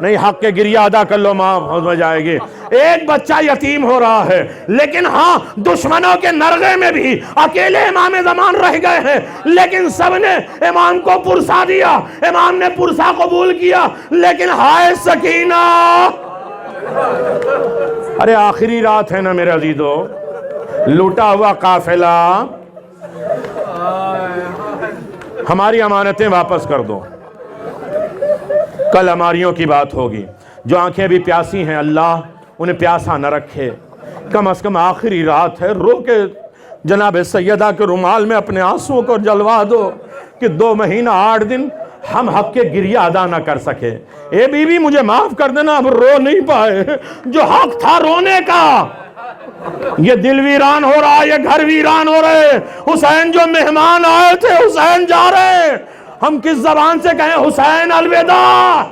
نہیں حق کے گریہ ادا کر لو، معاف ہو جائے گی۔ ایک بچہ یتیم ہو رہا ہے، لیکن ہاں دشمنوں کے نرغے میں بھی اکیلے امام زمان رہ گئے ہیں، لیکن سب نے امام کو پرسا دیا، امام نے پرسا قبول کیا، لیکن ہائے سکینہ۔ ارے آخری رات ہے نا میرے عزیزو، لوٹا ہوا قافلہ، ہماری امانتیں واپس کر دو، کل ہماریوں کی بات ہوگی۔ جو آنکھیں بھی پیاسی ہیں اللہ انہیں پیاسا نہ رکھے، کم از کم آخری رات ہے، رو کے جناب سیدہ کے رومال میں اپنے آنسوں کو جلوا دو کہ 2 مہینہ 8 دن ہم حق کے گریہ ادا نہ کر سکے۔ اے بی بی مجھے معاف کر دینا، اب رو نہیں پائے، جو حق تھا رونے کا۔ یہ دل ویران ہو رہا، یہ گھر ویران ہو رہے، حسین جو مہمان آئے تھے حسین جا رہے، ہم کس زبان سے کہیں حسین الوداع؟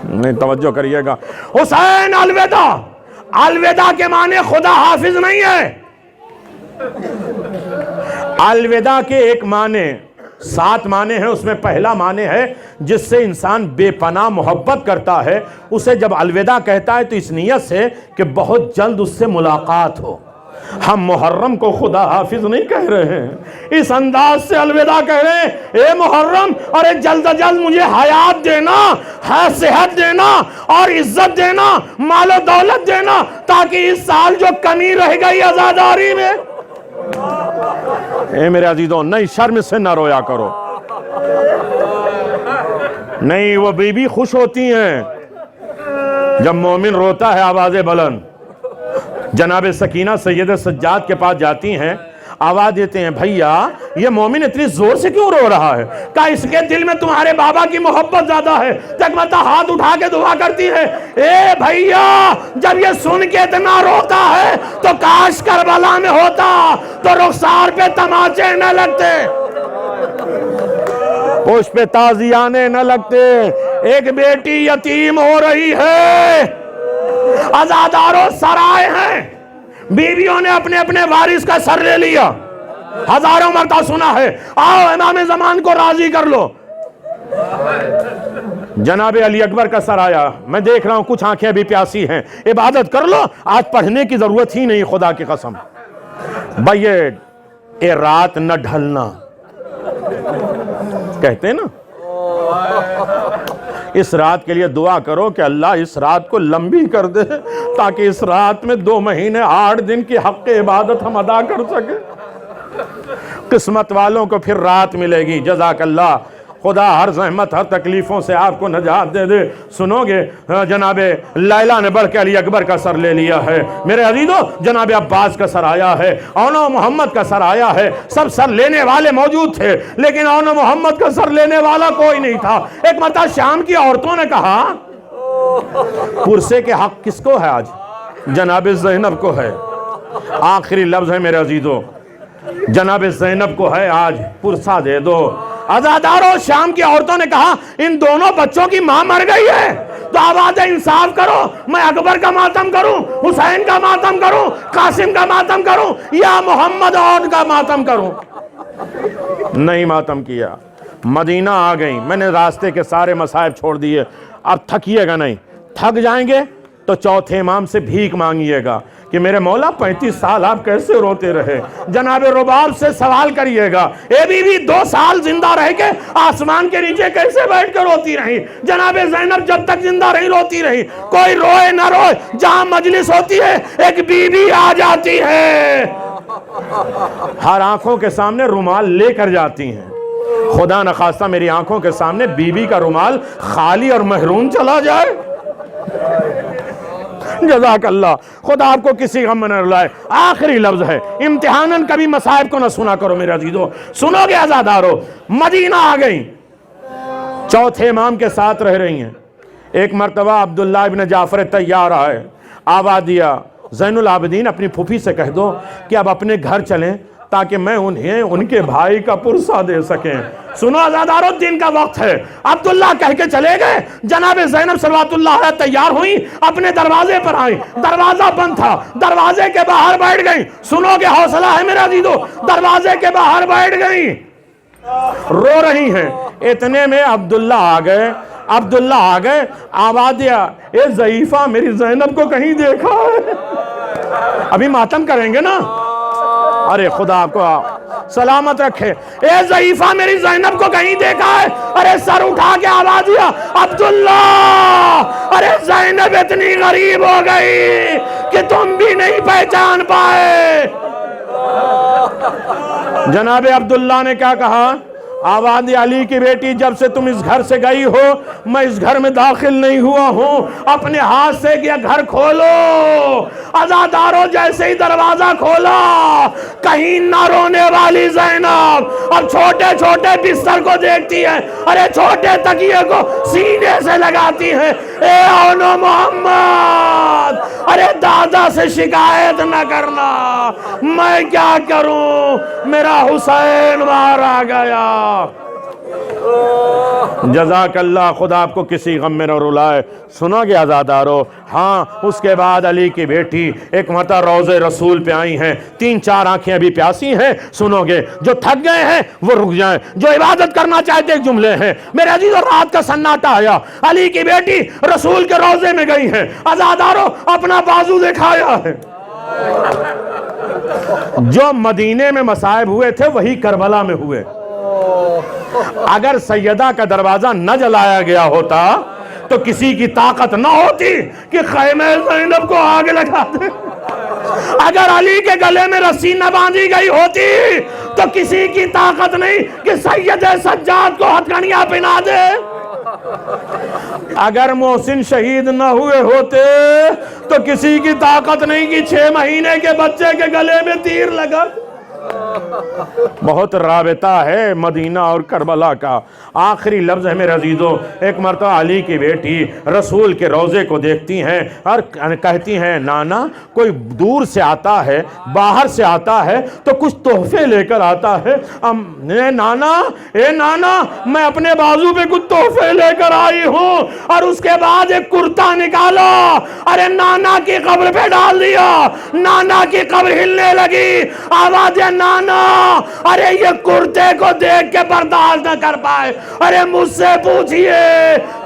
نہیں توجہ کریے گا، حسین الوداع۔ الوداع کے معنی خدا حافظ نہیں ہے، الوداع کے ایک معنی 7 معنی ہیں، اس میں پہلا معنی ہے جس سے انسان بے پناہ محبت کرتا ہے، اسے جب الوداع کہتا ہے تو اس نیت سے کہ بہت جلد اس سے ملاقات ہو، ہم محرم کو خدا حافظ نہیں کہہ رہے ہیں، اس انداز سے الوداع کہہ رہے ہیں، اے محرم، اور جلد از جلد مجھے حیات دینا، صحت دینا اور عزت دینا، مال و دولت دینا، تاکہ اس سال جو کمی رہ گئی عزاداری میں، اے میرے عزیزوں، نئی شرم سے نہ رویا کرو، نہیں وہ بی بی خوش ہوتی ہیں جب مومن روتا ہے آوازیں بلند۔ جناب سکینہ سید سجاد کے پاس جاتی ہیں، آواز دیتے ہیں، بھیا یہ مومن اتنی زور سے کیوں رو رہا ہے؟ کہا اس کے دل میں تمہارے بابا کی محبت زیادہ ہے۔ تکمتا ہاتھ اٹھا کے دعا کرتی ہے، اے بھیا جب یہ سن کے اتنا روتا ہے تو کاش کربلا میں ہوتا تو رخسار پہ تماچے نہ لگتے، پوش پہ تازیانے نہ لگتے۔ ایک بیٹی یتیم ہو رہی ہے، عزاداروں سر آئے ہیں، بیویوں نے اپنے اپنے وارث کا سر لے لیا، ہزاروں مرتبہ سنا ہے، آؤ امام زمان کو راضی کر لو۔ جناب علی اکبر کا سر آیا، میں دیکھ رہا ہوں کچھ آنکھیں بھی پیاسی ہیں، عبادت کر لو، آج پڑھنے کی ضرورت ہی نہیں، خدا کی قسم۔ بھائی اے رات نہ ڈھلنا کہتے ہیں نا، اس رات کے لیے دعا کرو کہ اللہ اس رات کو لمبی کر دے تاکہ اس رات میں 2 مہینے 8 دن کی حق عبادت ہم ادا کر سکیں۔ قسمت والوں کو پھر رات ملے گی۔ جزاک اللہ، خدا ہر زحمت ہر تکلیفوں سے آپ کو نجات دے دے۔ سنو گے جناب لیلہ نے بڑھ کے علی اکبر کا سر لے لیا ہے۔ میرے عزیزو جناب عباس کا سر آیا ہے، اونو محمد کا سر آیا ہے، سب سر لینے والے موجود تھے لیکن اونو محمد کا سر لینے والا کوئی نہیں تھا۔ ایک مرتبہ شام کی عورتوں نے کہا پرسے کے حق کس کو ہے؟ آج جناب زینب کو ہے۔ آخری لفظ ہے میرے عزیزو، جناب زینب کو ہے، آج پرسہ دے دو۔ عزاداروں شام کی عورتوں نے کہا ان دونوں بچوں کی ماں مر گئی ہے تو آواز انصاف کرو، میں اکبر کا ماتم کروں، حسین کا ماتم کروں، قاسم کا ماتم کروں یا محمد اور کا ماتم کروں؟ نہیں ماتم کیا۔ مدینہ آ گئی، میں نے راستے کے سارے مصائب چھوڑ دیے، اب تھکیے گا نہیں، تھک جائیں گے تو چوتھے امام سے بھیک مانگیے گا کہ میرے مولا 35 سال آپ کیسے روتے رہے؟ جناب رباب سے سوال کریے گا، اے بی بی 2 سال زندہ رہ کے آسمان کے نیچے کیسے بیٹھ کے روتی رہی؟ جناب زینب جب تک زندہ رہی روتی رہی، کوئی روئے نہ روئے، جہاں مجلس ہوتی ہے ایک بی بی آ جاتی ہے، ہر آنکھوں کے سامنے رومال لے کر جاتی ہیں۔ خدا نخواستہ میری آنکھوں کے سامنے بی بی کا رومال خالی اور محروم چلا جائے۔ جزاک اللہ، خدا آپ کو کسی غم میں نہ رلائے۔ آخری لفظ ہے، امتحاناً کبھی مصائب کو نہ سنا کرو میرے عزیزو۔ سنو گے عزادارو، مدینہ آ گئی، چوتھے امام کے ساتھ رہ رہی ہیں۔ ایک مرتبہ عبداللہ ابن جعفر طیار آئے، آواز دیا زین العابدین اپنی پھوپھی سے کہہ دو کہ اب اپنے گھر چلیں تاکہ میں انہیں ان کے بھائی کا پرسہ دے سکیں۔ سنو عزادارو، دن کا وقت ہے، عبداللہ کہہ کے چلے گئے۔ جناب زینب صلوات اللہ علیہ تیار ہوئی، اپنے دروازے پر آئیں، دروازہ بند تھا، دروازے کے باہر بیٹھ گئیں۔ سنو کہ حوصلہ ہے میرا عزیزو، دروازے کے باہر بیٹھ گئیں، رو رہی ہیں۔ اتنے میں عبداللہ آ گئے، آواز دیا، اے ضعیفہ میری زینب کو کہیں دیکھا ہے؟ ابھی ماتم کریں گے نا، ارے خدا آپ کو سلامت رکھے، اے ضعیفہ میری زینب کو کہیں دیکھا ہے؟ ارے سر اٹھا کے آواز دیا، عبداللہ، ارے زینب اتنی غریب ہو گئی کہ تم بھی نہیں پہچان پائے۔ جناب عبداللہ نے کیا کہا؟ آواز علی کی بیٹی، جب سے تم اس گھر سے گئی ہو میں اس گھر میں داخل نہیں ہوا ہوں، اپنے ہاتھ سے کیا گھر کھولو۔ عزاداروں جیسے ہی دروازہ کھولا، کہیں نہ رونے والی زینب اب چھوٹے چھوٹے بستر کو دیکھتی ہے، ارے چھوٹے تکیے کو سینے سے لگاتی ہے، اے اونو محمد، ارے دادا سے شکایت نہ کرنا، میں کیا کروں، میرا حسین باہر آ گیا۔ جزاک اللہ، خدا آپ کو کسی غم میں نہ رلائے۔ سنو گے عزادارو، ہاں اس کے بعد علی کی بیٹی ایک مرتبہ روضے رسول پہ آئی ہیں، 3-4 آنکھیں ابھی پیاسی ہیں۔ سنو گے، جو تھک گئے ہیں وہ رک جائیں، جو عبادت کرنا چاہتے ایک جملے ہیں۔ میرے عزیزو، رات کا سناٹا آیا، علی کی بیٹی رسول کے روضے میں گئی ہیں، عزادارو اپنا بازو دکھایا ہے، جو مدینے میں مصائب ہوئے تھے وہی کربلا میں ہوئے. اگر سیدہ کا دروازہ نہ جلایا گیا ہوتا تو کسی کی طاقت نہ ہوتی کہ خیمہ زینب کو آگ لگا دے. اگر علی کے گلے میں رسی نہ باندھی گئی ہوتی تو کسی کی طاقت نہیں کہ سید سجاد کو ہتھکڑیاں پہنا دے. اگر محسن شہید نہ ہوئے ہوتے تو کسی کی طاقت نہیں کہ 6 مہینے کے بچے کے گلے میں تیر لگا. بہت رابطہ ہے مدینہ اور کربلا کا. آخری لفظ ہے میرے عزیزو. ایک مرتبہ علی کی بیٹی رسول کے روضے کو دیکھتی ہیں اور کہتی ہیں نانا کوئی دور سے آتا ہے, باہر سے آتا ہے تو کچھ تحفے لے کر آتا ہے. اے نانا میں اپنے بازو پہ کچھ تحفے لے کر آئی ہوں. اور اس کے بعد ایک کرتا نکالا, ارے نانا کی قبر پہ ڈال دیا. نانا کی قبر ہلنے لگی. آواز نانا, ارے یہ کرتے کو دیکھ کے برداشت نہ کر پائے. ارے مجھ سے پوچھئے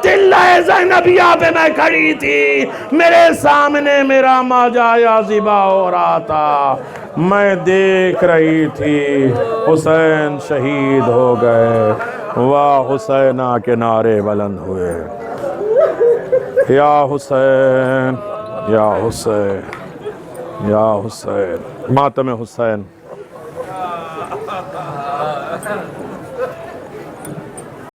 تلہ زینبیہ پہ میں کھڑی تھی, میرے سامنے میرا ماجایا ذبح ہو رہا تھا, میں دیکھ رہی تھی حسین شہید ہو گئے. واہ حسینہ کے نعرے بلند ہوئے, یا حسین یا حسین یا حسین. ماتم حسین.